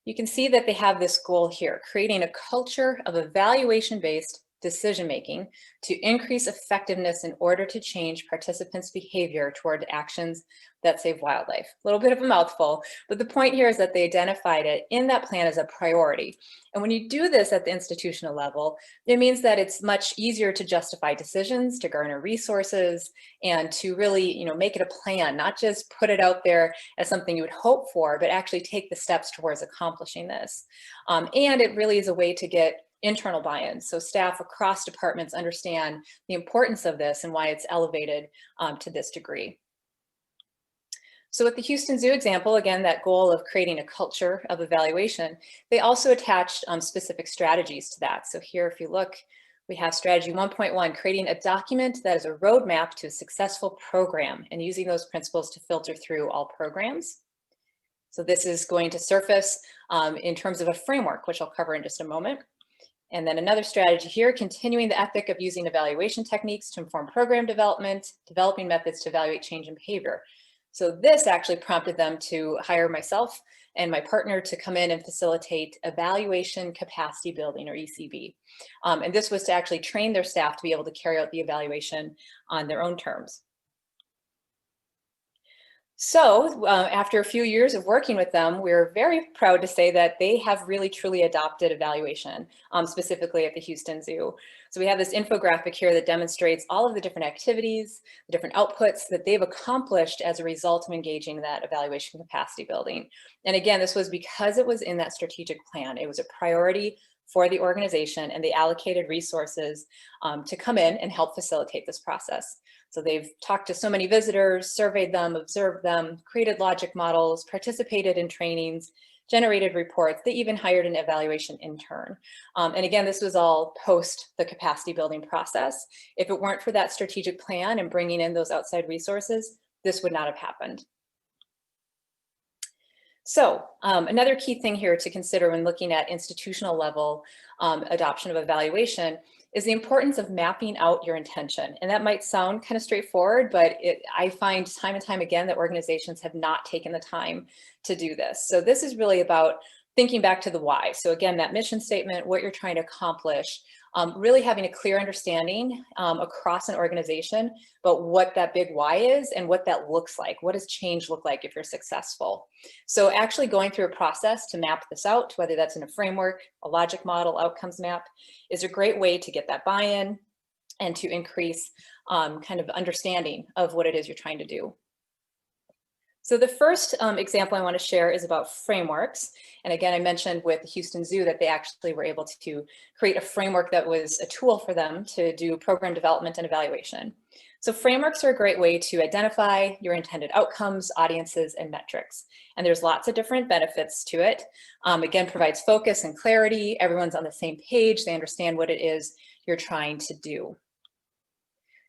you can see that they have this goal here, creating a culture of evaluation-based decision-making to increase effectiveness in order to change participants' behavior toward actions that save wildlife. A little bit of a mouthful, but the point here is that they identified it in that plan as a priority. And when you do this at the institutional level, it means that it's much easier to justify decisions, to garner resources, and to really, make it a plan, not just put it out there as something you would hope for, but actually take the steps towards accomplishing this. And it really is a way to get internal buy-in. So staff across departments understand the importance of this and why it's elevated to this degree. So with the Houston Zoo example, again, that goal of creating a culture of evaluation, they also attached specific strategies to that. So here, if you look, we have strategy 1.1, creating a document that is a roadmap to a successful program and using those principles to filter through all programs. So this is going to surface in terms of a framework, which I'll cover in just a moment. And then another strategy here, continuing the ethic of using evaluation techniques to inform program development, developing methods to evaluate change in behavior. So this actually prompted them to hire myself and my partner to come in and facilitate evaluation capacity building, or ECB. And this was to actually train their staff to be able to carry out the evaluation on their own terms. So after a few years of working with them, we're very proud to say that they have really truly adopted evaluation, specifically at the Houston Zoo. So we have this infographic here that demonstrates all of the different activities, the different outputs that they've accomplished as a result of engaging that evaluation capacity building. And again, this was because it was in that strategic plan. It was a priority for the organization, and they allocated resources to come in and help facilitate this process. So they've talked to so many visitors, surveyed them, observed them, created logic models, participated in trainings, generated reports. They even hired an evaluation intern. And again, this was all post the capacity building process. If it weren't for that strategic plan and bringing in those outside resources, this would not have happened. So another key thing here to consider when looking at institutional level adoption of evaluation is the importance of mapping out your intention. And that might sound kind of straightforward, but I find time and time again that organizations have not taken the time to do this. So this is really about thinking back to the why. So again, that mission statement, what you're trying to accomplish, really having a clear understanding across an organization about what that big why is and what that looks like. What does change look like if you're successful? So actually going through a process to map this out, whether that's in a framework, a logic model, outcomes map, is a great way to get that buy-in and to increase kind of understanding of what it is you're trying to do. So the first example I want to share is about frameworks. And again, I mentioned with the Houston Zoo that they actually were able to create a framework that was a tool for them to do program development and evaluation. So frameworks are a great way to identify your intended outcomes, audiences, and metrics. And there's lots of different benefits to it. Again, provides focus and clarity. Everyone's on the same page. They understand what it is you're trying to do.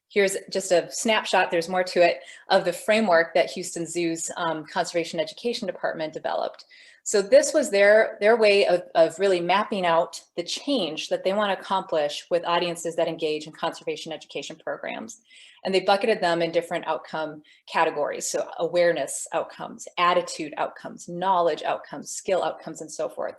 Here's just a snapshot, there's more to it, of the framework that Houston Zoo's Conservation Education Department developed. So this was their way of really mapping out the change that they want to accomplish with audiences that engage in conservation education programs. And they bucketed them in different outcome categories. So awareness outcomes, attitude outcomes, knowledge outcomes, skill outcomes, and so forth.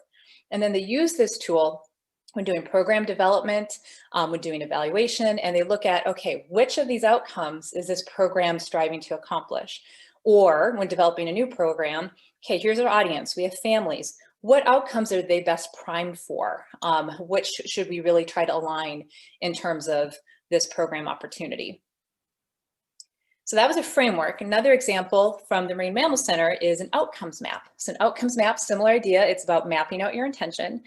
And then they use this tool when doing program development, when doing evaluation, and they look at, okay, which of these outcomes is this program striving to accomplish? Or when developing a new program, okay, here's our audience, we have families. What outcomes are they best primed for? Which should we really try to align in terms of this program opportunity? So that was a framework. Another example from the Marine Mammal Center is an outcomes map. So an outcomes map, similar idea, it's about mapping out your intention.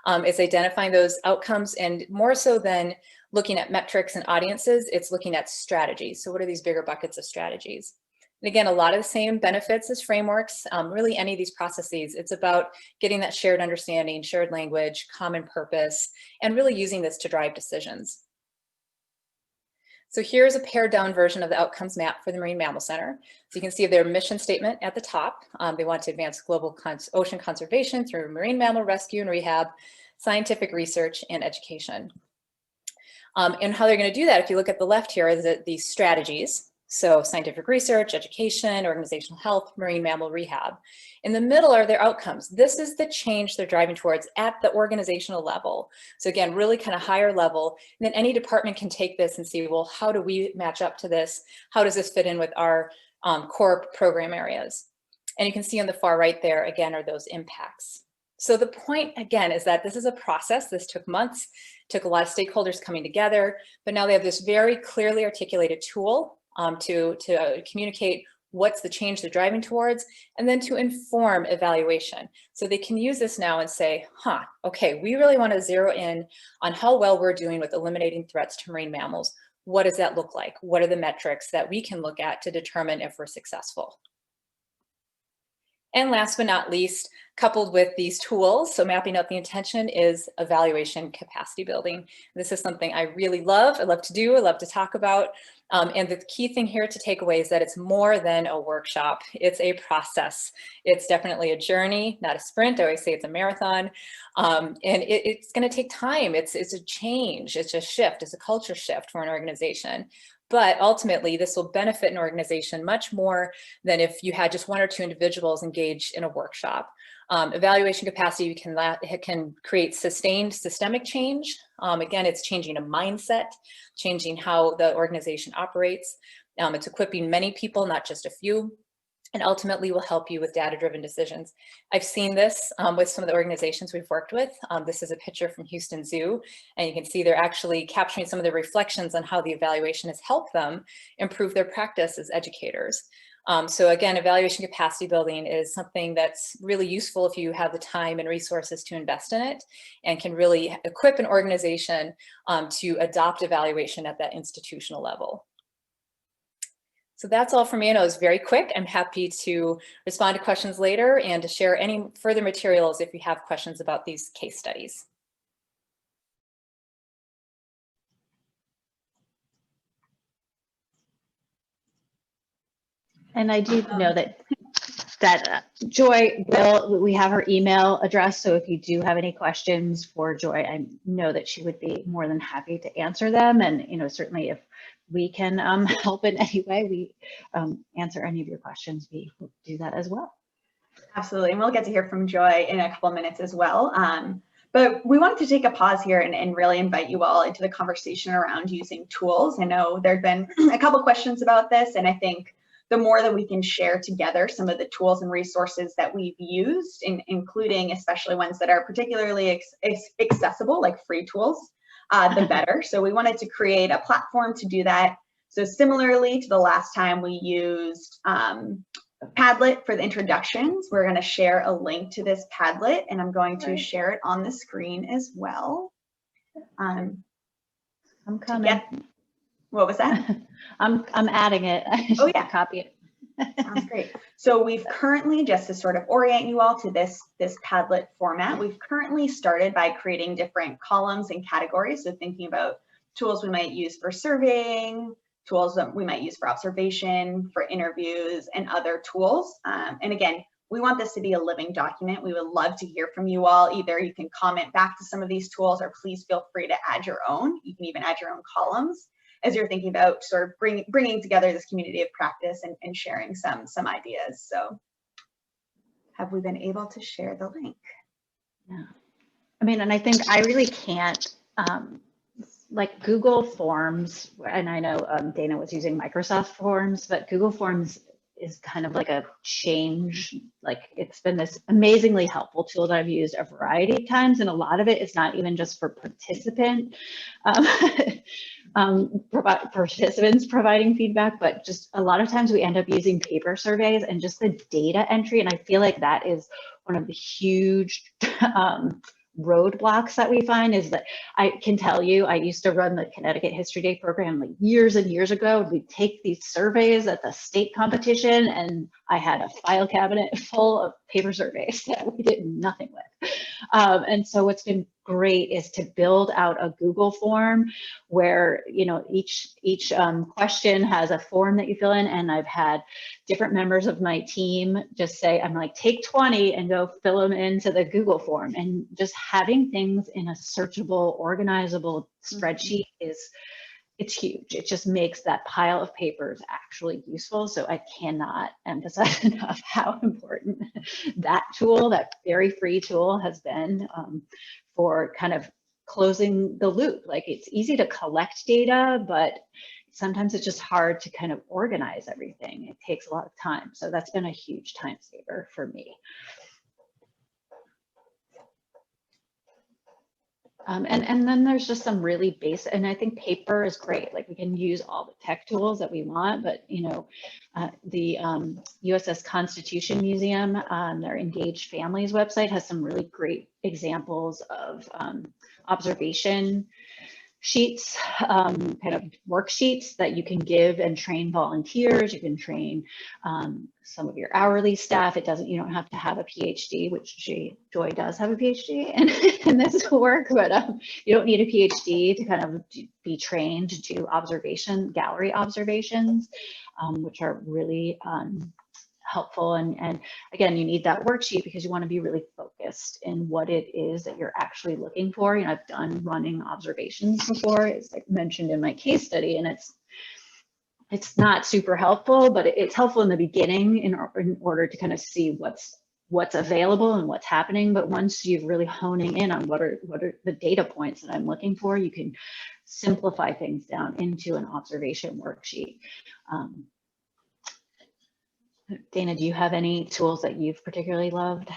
It's identifying those outcomes, and more so than looking at metrics and audiences, it's looking at strategies. So what are these bigger buckets of strategies? And again, a lot of the same benefits as frameworks, really any of these processes, it's about getting that shared understanding, shared language, common purpose, and really using this to drive decisions. So here's a pared down version of the outcomes map for the Marine Mammal Center. So you can see their mission statement at the top. They want to advance global ocean conservation through marine mammal rescue and rehab, scientific research, and education. And how they're going to do that, if you look at the left here, is that these strategies. So scientific research, education, organizational health, marine mammal rehab. In the middle are their outcomes. This is the change they're driving towards at the organizational level. So again, really kind of higher level. And then any department can take this and see, well, how do we match up to this? How does this fit in with our core program areas? And you can see on the far right there, again, are those impacts. So the point, again, is that this is a process. This took months, took a lot of stakeholders coming together, but now they have this very clearly articulated tool to communicate what's the change they're driving towards, and then to inform evaluation. So they can use this now and say, okay, we really want to zero in on how well we're doing with eliminating threats to marine mammals. What does that look like? What are the metrics that we can look at to determine if we're successful? And last but not least, coupled with these tools, so mapping out the intention, is evaluation capacity building. This is something I really love. I love to do, I love to talk about. And the key thing here to take away is that it's more than a workshop. It's a process. It's definitely a journey, not a sprint. I always say it's a marathon. And it's going to take time. It's a change. It's a shift. It's a culture shift for an organization. But ultimately, this will benefit an organization much more than if you had just one or two individuals engaged in a workshop. Evaluation capacity can create sustained systemic change. Again, it's changing a mindset, changing how the organization operates. It's equipping many people, not just a few, and ultimately will help you with data-driven decisions. I've seen this with some of the organizations we've worked with. This is a picture from Houston Zoo, and you can see they're actually capturing some of the reflections on how the evaluation has helped them improve their practice as educators. So again, evaluation capacity building is something that's really useful if you have the time and resources to invest in it, and can really equip an organization to adopt evaluation at that institutional level. So that's all for me. I know it was very quick. I'm happy to respond to questions later and to share any further materials if you have questions about these case studies. And I do know that Joy, we have her email address. So if you do have any questions for Joy, I know that she would be more than happy to answer them. And, you know, certainly if we can help in any way, we answer any of your questions, we will do that as well. Absolutely, and we'll get to hear from Joy in a couple minutes as well. But we wanted to take a pause here and really invite you all into the conversation around using tools. I know there have been a couple questions about this, and I think the more that we can share together some of the tools and resources that we've used, including especially ones that are particularly accessible, like free tools, the better. So we wanted to create a platform to do that. So similarly to the last time we used Padlet for the introductions, we're going to share a link to this Padlet, and I'm going to share it on the screen as well. I'm coming. What was that? I'm adding it. Oh yeah, copy it. Sounds great. So we've currently, just to sort of orient you all to this Padlet format, we've currently started by creating different columns and categories. So thinking about tools we might use for surveying, tools that we might use for observation, for interviews, and other tools. And again, we want this to be a living document. We would love to hear from you all. Either you can comment back to some of these tools, or please feel free to add your own. You can even add your own columns as you're thinking about sort of bringing together this community of practice and sharing some ideas. So have we been able to share the link? Yeah. I mean, and I think I really can't, like Google Forms, and I know Dana was using Microsoft Forms, but Google Forms is kind of like a change. Like, it's been this amazingly helpful tool that I've used a variety of times, and a lot of it is not even just for participants providing feedback, but just a lot of times we end up using paper surveys and just the data entry. And I feel like that is one of the huge roadblocks that we find, is that I can tell you, I used to run the Connecticut History Day program like years and years ago. We'd take these surveys at the state competition, and I had a file cabinet full of paper surveys that we did nothing with. And so what's been great is to build out a Google form where, you know, each question has a form that you fill in, and I've had different members of my team just say, I'm like, take 20 and go fill them into the Google form. And just having things in a searchable, organizable spreadsheet it's huge. It just makes that pile of papers actually useful. So I cannot emphasize enough how important that tool, that very free tool, has been for kind of closing the loop. Like, it's easy to collect data, but sometimes it's just hard to kind of organize everything. It takes a lot of time. So that's been a huge time saver for me. And then there's just some really basic, and I think paper is great. Like, we can use all the tech tools that we want, but, you know, the USS Constitution Museum on their Engaged Families website has some really great examples of observation sheets, kind of worksheets that you can give and train volunteers. You can train some of your hourly staff. You don't have to have a PhD, which Joy does have a PhD in this work, but you don't need a PhD to kind of be trained to do gallery observations, which are really helpful. And again, you need that worksheet because you want to be really focused in what it is that you're actually looking for. I've done running observations before, as I mentioned in my case study, and it's not super helpful, but it's helpful in the beginning in order to kind of see what's available and what's happening. But once you're really honing in on what are the data points that I'm looking for, you can simplify things down into an observation worksheet. Dana, do you have any tools that you've particularly loved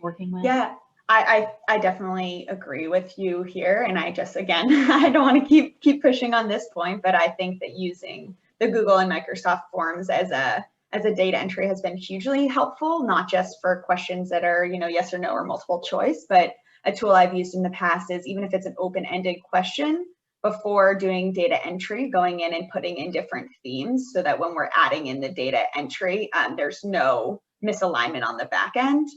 working with? Yeah, I definitely agree with you here. And I just, again, I don't want to keep pushing on this point, but I think that using the Google and Microsoft Forms as a data entry has been hugely helpful, not just for questions that are, yes or no or multiple choice, but a tool I've used in the past is, even if it's an open-ended question, before doing data entry, going in and putting in different themes so that when we're adding in the data entry, there's no misalignment on the back end.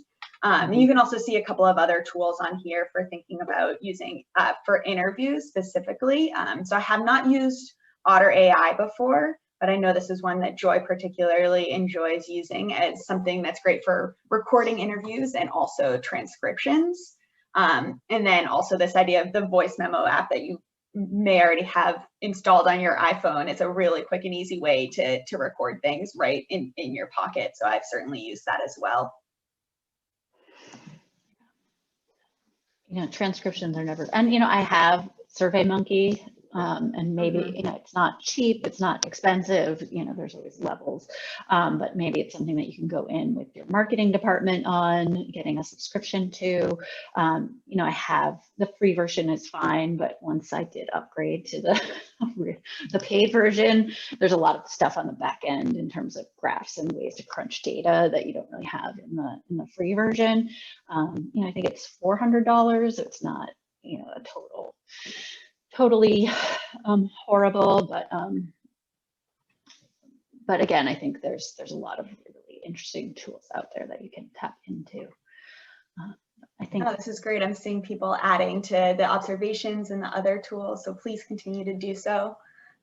You can also see a couple of other tools on here for thinking about using for interviews specifically. So I have not used Otter AI before, but I know this is one that Joy particularly enjoys using as something that's great for recording interviews and also transcriptions. And then also this idea of the voice memo app that you may already have installed on your iPhone. It's a really quick and easy way to record things right in your pocket. So I've certainly used that as well. Transcriptions are never, and I have SurveyMonkey, and maybe it's not cheap, it's not expensive, there's always levels, but maybe it's something that you can go in with your marketing department on getting a subscription to. I have the free version is fine, but once I did upgrade to the paid version, there's a lot of stuff on the back end in terms of graphs and ways to crunch data that you don't really have in the free version. I think it's $400. It's not a totally horrible, but again, I think there's a lot of really interesting tools out there that you can tap into. I think this is great. I'm seeing people adding to the observations and the other tools, so please continue to do so.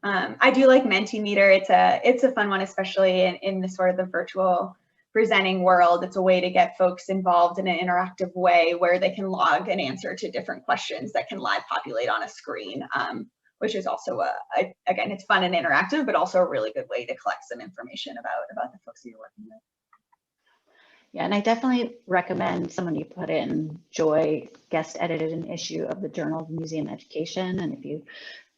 I do like Mentimeter. It's a fun one, especially in the sort of the virtual presenting world. It's a way to get folks involved in an interactive way where they can log an answer to different questions that can live populate on a screen, which is also again, it's fun and interactive, but also a really good way to collect some information about the folks that you're working with. Yeah, and I definitely recommend someone you put in. Joy guest edited an issue of the Journal of Museum Education, and if you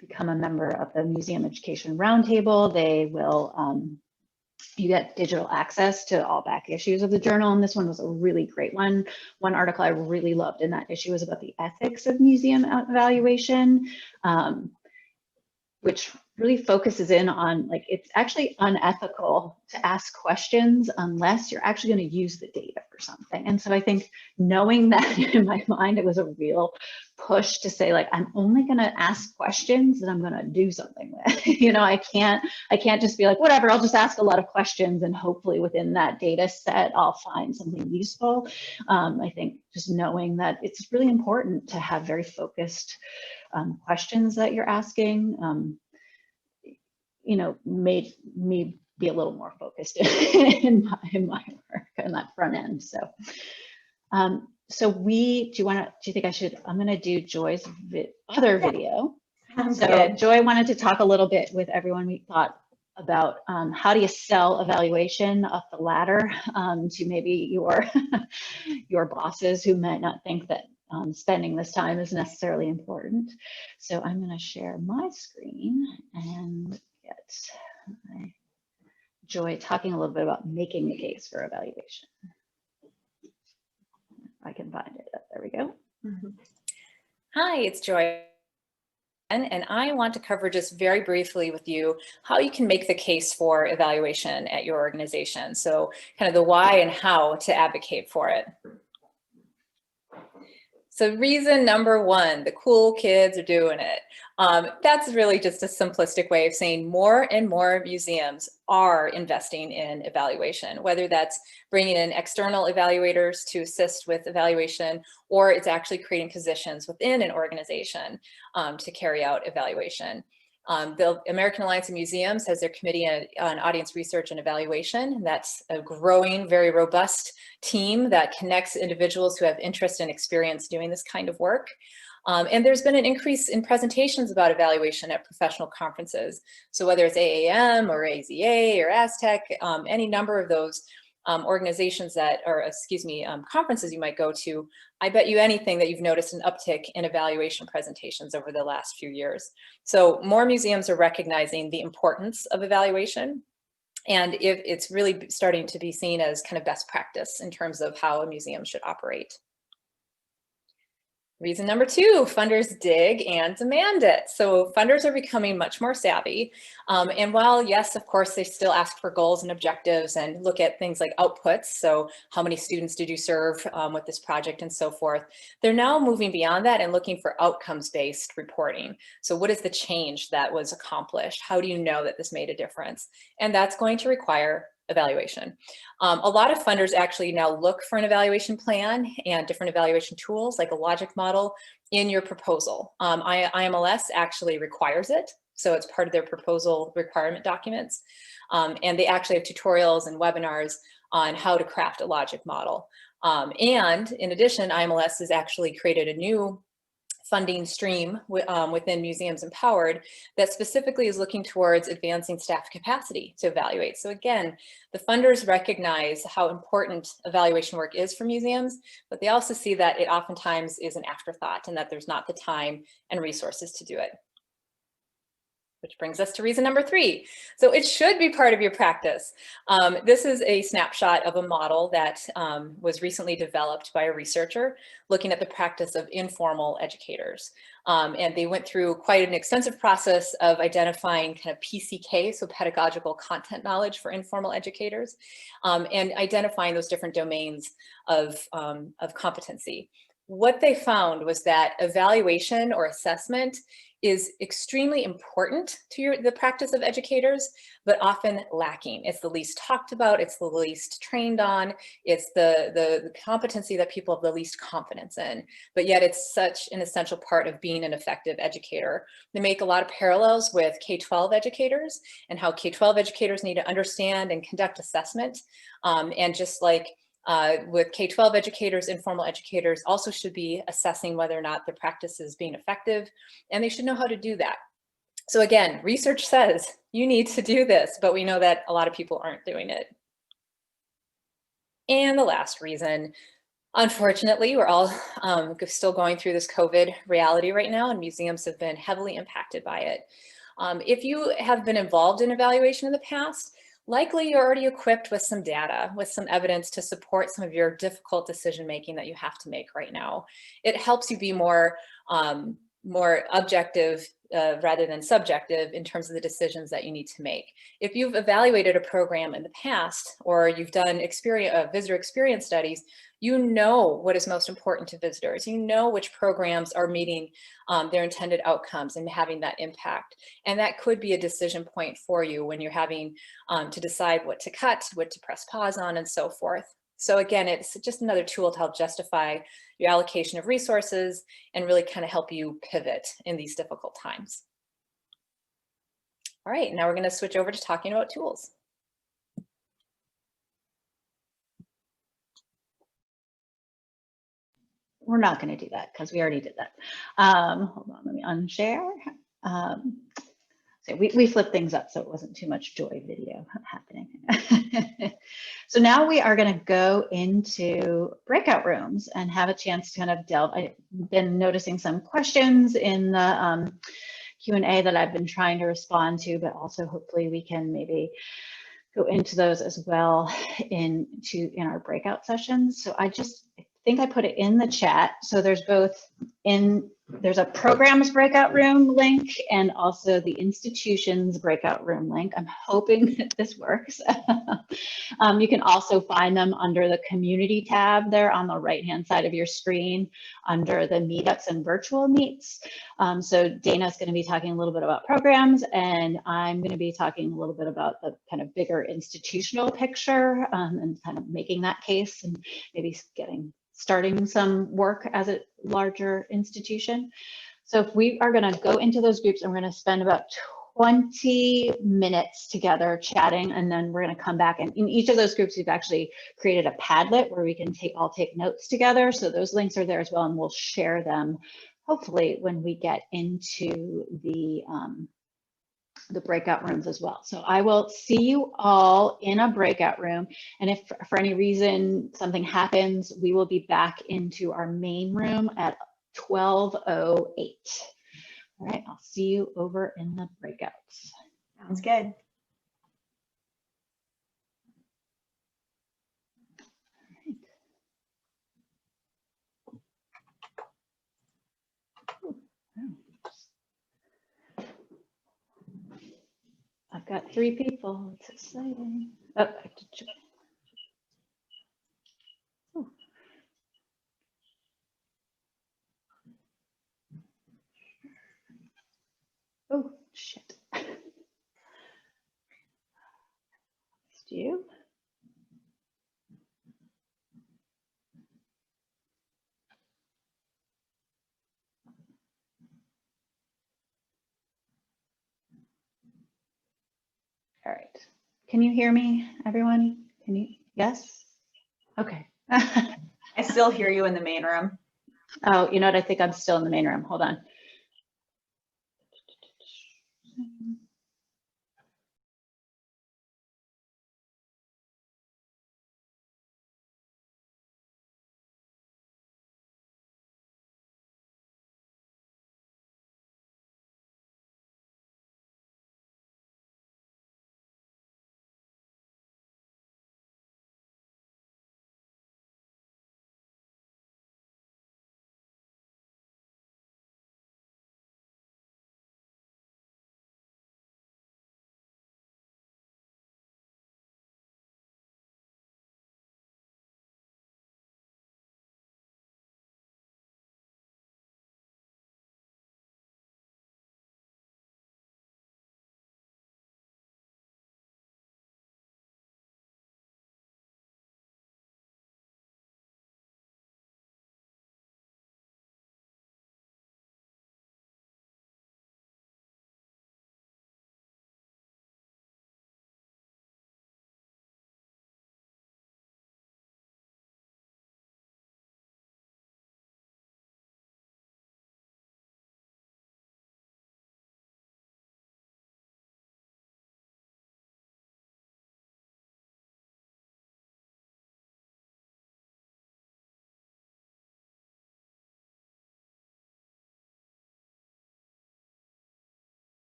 become a member of the Museum Education Roundtable, they will you get digital access to all back issues of the journal, and this one was a really great one. One article I really loved in that issue was about the ethics of museum evaluation, which really focuses in on, it's actually unethical to ask questions unless you're actually going to use the data for something. And so I think knowing that in my mind, it was a real push to say, I'm only going to ask questions that I'm going to do something with. I can't just be whatever, I'll just ask a lot of questions and hopefully within that data set, I'll find something useful. I think just knowing that it's really important to have very focused questions that you're asking, made me be a little more focused in my work on that front end. So, do you think I should? I'm going to do Joy's other video. So Joy wanted to talk a little bit with everyone. We thought about how do you sell evaluation up the ladder to maybe your bosses who might not think that spending this time is necessarily important. So I'm going to share my screen and get Joy talking a little bit about making the case for evaluation. If I can find it. There we go. Hi, it's Joy. And I want to cover just very briefly with you how you can make the case for evaluation at your organization. So kind of the why and how to advocate for it. So reason number one, the cool kids are doing it. That's really just a simplistic way of saying more and more museums are investing in evaluation, whether that's bringing in external evaluators to assist with evaluation, or it's actually creating positions within an organization to carry out evaluation. The American Alliance of Museums has their Committee on Audience Research and Evaluation. That's a growing, very robust team that connects individuals who have interest and experience doing this kind of work. And there's been an increase in presentations about evaluation at professional conferences. So whether it's AAM or AZA or Aztec, any number of those organizations that, or excuse me, conferences you might go to, I bet you anything that you've noticed an uptick in evaluation presentations over the last few years. So more museums are recognizing the importance of evaluation, and it's really starting to be seen as kind of best practice in terms of how a museum should operate. Reason number 2, funders dig and demand it. So funders are becoming much more savvy. And while, yes, of course, they still ask for goals and objectives and look at things like outputs. So how many students did you serve with this project and so forth. They're now moving beyond that and looking for outcomes-based reporting. So what is the change that was accomplished? How do you know that this made a difference? And that's going to require evaluation. A lot of funders actually now look for an evaluation plan and different evaluation tools like a logic model in your proposal. IMLS actually requires it, so it's part of their proposal requirement documents. And they actually have tutorials and webinars on how to craft a logic model. And in addition, IMLS has actually created a new funding stream within Museums Empowered that specifically is looking towards advancing staff capacity to evaluate. So again, the funders recognize how important evaluation work is for museums, but they also see that it oftentimes is an afterthought and that there's not the time and resources to do it. Which brings us to reason number 3. So it should be part of your practice. This is a snapshot of a model that was recently developed by a researcher looking at the practice of informal educators. And they went through quite an extensive process of identifying kind of PCK, so pedagogical content knowledge for informal educators, and identifying those different domains of competency. What they found was that evaluation or assessment is extremely important to the practice of educators, but often lacking. It's the least talked about, it's the least trained on, it's the competency that people have the least confidence in, but yet it's such an essential part of being an effective educator. They make a lot of parallels with K-12 educators and how K-12 educators need to understand and conduct assessment, and just like with K-12 educators, informal educators also should be assessing whether or not the practice is being effective, and they should know how to do that. So again, research says you need to do this, but we know that a lot of people aren't doing it. And the last reason, unfortunately, we're all still going through this COVID reality right now, and museums have been heavily impacted by it. If you have been involved in evaluation in the past, likely you're already equipped with some data, with some evidence to support some of your difficult decision-making that you have to make right now. It helps you be more objective rather than subjective in terms of the decisions that you need to make. If you've evaluated a program in the past, or you've done visitor experience studies, you know what is most important to visitors. You know which programs are meeting their intended outcomes and having that impact. And that could be a decision point for you when you're having to decide what to cut, what to press pause on, and so forth. So again, it's just another tool to help justify your allocation of resources and really kind of help you pivot in these difficult times. All right, now we're going to switch over to talking about tools. We're not going to do that because we already did that. Hold on, let me unshare. So we flipped things up so it wasn't too much joy video happening. So now we are going to go into breakout rooms and have a chance to kind of delve. I've been noticing some questions in the Q&A that I've been trying to respond to, but also hopefully we can maybe go into those as well in our breakout sessions. So I think I put it in the chat. So there's both there's a programs breakout room link and also the institutions breakout room link. I'm hoping that this works. You can also find them under the community tab there on the right-hand side of your screen under the meetups and virtual meets. So Dana's going to be talking a little bit about programs, and I'm going to be talking a little bit about the kind of bigger institutional picture and kind of making that case and maybe starting some work as a larger institution. So if we are going to go into those groups, and we're going to spend about 20 minutes together chatting, and then we're going to come back. And in each of those groups, we've actually created a Padlet where we can all take notes together. So those links are there as well, and we'll share them hopefully when we get into the breakout rooms as well. So I will see you all in a breakout room. And if for any reason something happens, we will be back into our main room at 12:08. All right, I'll see you over in the breakouts. Sounds good. I've got 3 people. It's exciting. Oh, I have to join. Oh. Oh, shit. Missed you. All right. Can you hear me, everyone? Can you? Yes? Okay. I still hear you in the main room. Oh, you know what? I think I'm still in the main room. Hold on.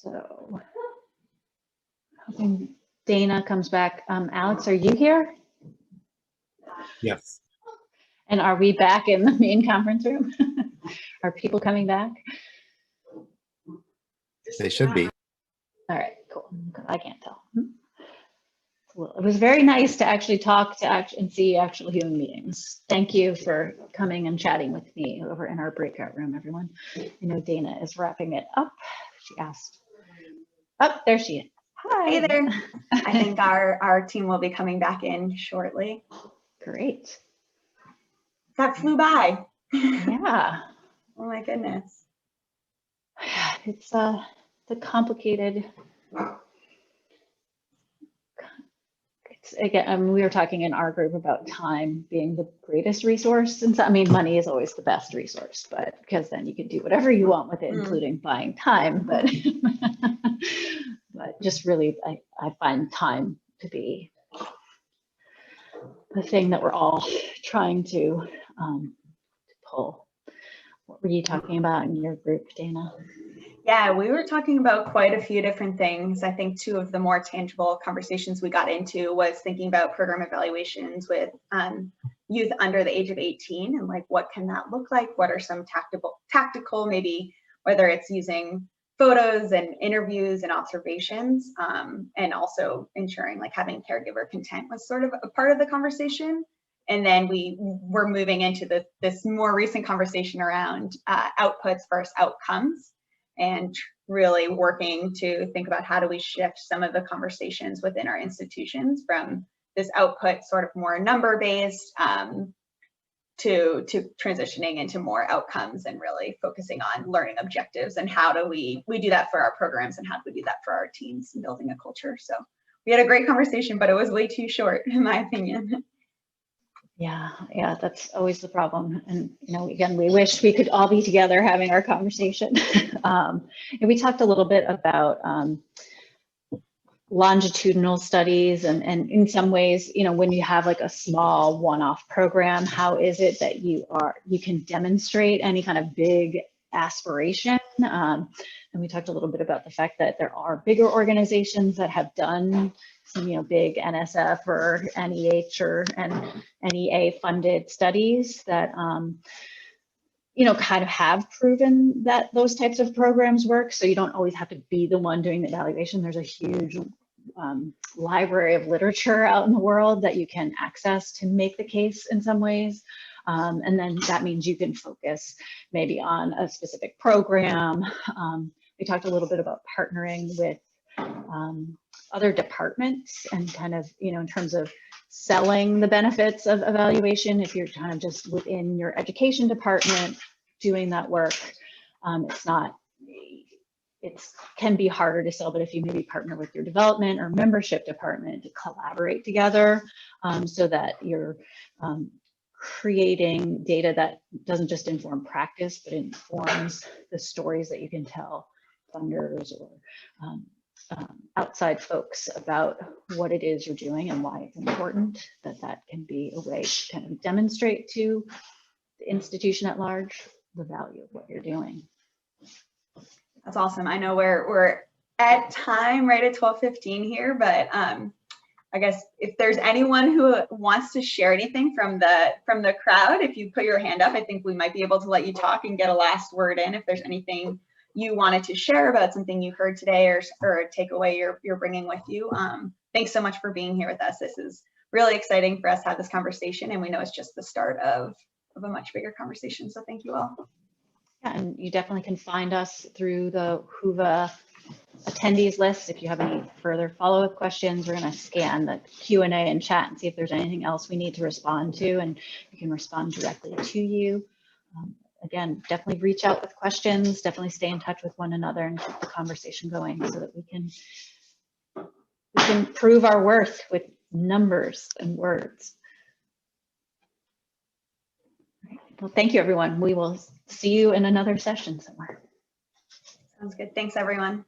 So, hoping Dana comes back. Alex, are you here? Yes. And are we back in the main conference room? Are people coming back? They should be. All right, cool. I can't tell. Well, it was very nice to actually talk to and see actual human beings. Thank you for coming and chatting with me over in our breakout room, everyone. I know Dana is wrapping it up. She asked. Oh, there she is. Hi. Hey there. I think our team will be coming back in shortly. Great. That flew by. Yeah. Oh my goodness. It's a complicated. Again, we were talking in our group about time being the greatest resource. And so, I mean, money is always the best resource, but because then you can do whatever you want with it, including buying time. But, but just really, I find time to be the thing that we're all trying to pull. What were you talking about in your group, Dana? Yeah, we were talking about quite a few different things. I think two of the more tangible conversations we got into was thinking about program evaluations with youth under the age of 18 and like what can that look like? What are some tactical, maybe whether it's using photos and interviews and observations, and also ensuring like having caregiver content was sort of a part of the conversation. And then we were moving into this more recent conversation around outputs versus outcomes, and really working to think about how do we shift some of the conversations within our institutions from this output sort of more number-based to transitioning into more outcomes and really focusing on learning objectives and how do we do that for our programs and how do we do that for our teams and building a culture. So we had a great conversation, but it was way too short in my opinion. Yeah, that's always the problem. And, you know, again, we wish we could all be together having our conversation. And we talked a little bit about longitudinal studies and in some ways, you know, when you have like a small one-off program, how is it that you can demonstrate any kind of big aspiration? And we talked a little bit about the fact that there are bigger organizations that have done some, you know, big NSF or NEH or NEA funded studies that, you know, kind of have proven that those types of programs work. So you don't always have to be the one doing the evaluation. There's a huge library of literature out in the world that you can access to make the case in some ways. And then that means you can focus maybe on a specific program. We talked a little bit about partnering with other departments and kind of, you know, in terms of selling the benefits of evaluation. If you're kind of just within your education department doing that work, it can be harder to sell, but if you maybe partner with your development or membership department to collaborate together so that you're creating data that doesn't just inform practice, but informs the stories that you can tell funders or outside folks about what it is you're doing and why it's important, that can be a way to kind of demonstrate to the institution at large the value of what you're doing. That's awesome. I know we're at time right at 12:15 here, but I guess if there's anyone who wants to share anything from the crowd, if you put your hand up, I think we might be able to let you talk and get a last word in. If there's anything you wanted to share about something you heard today or a takeaway you're bringing with you. Thanks so much for being here with us. This is really exciting for us to have this conversation, and we know it's just the start of a much bigger conversation. So thank you all. Yeah, and you definitely can find us through the Whova attendees list. If you have any further follow-up questions, we're going to scan the Q&A and chat and see if there's anything else we need to respond to, and we can respond directly to you. Again, definitely reach out with questions, definitely stay in touch with one another and keep the conversation going so that we can prove our worth with numbers and words. Well, thank you, everyone. We will see you in another session somewhere. Sounds good. Thanks, everyone.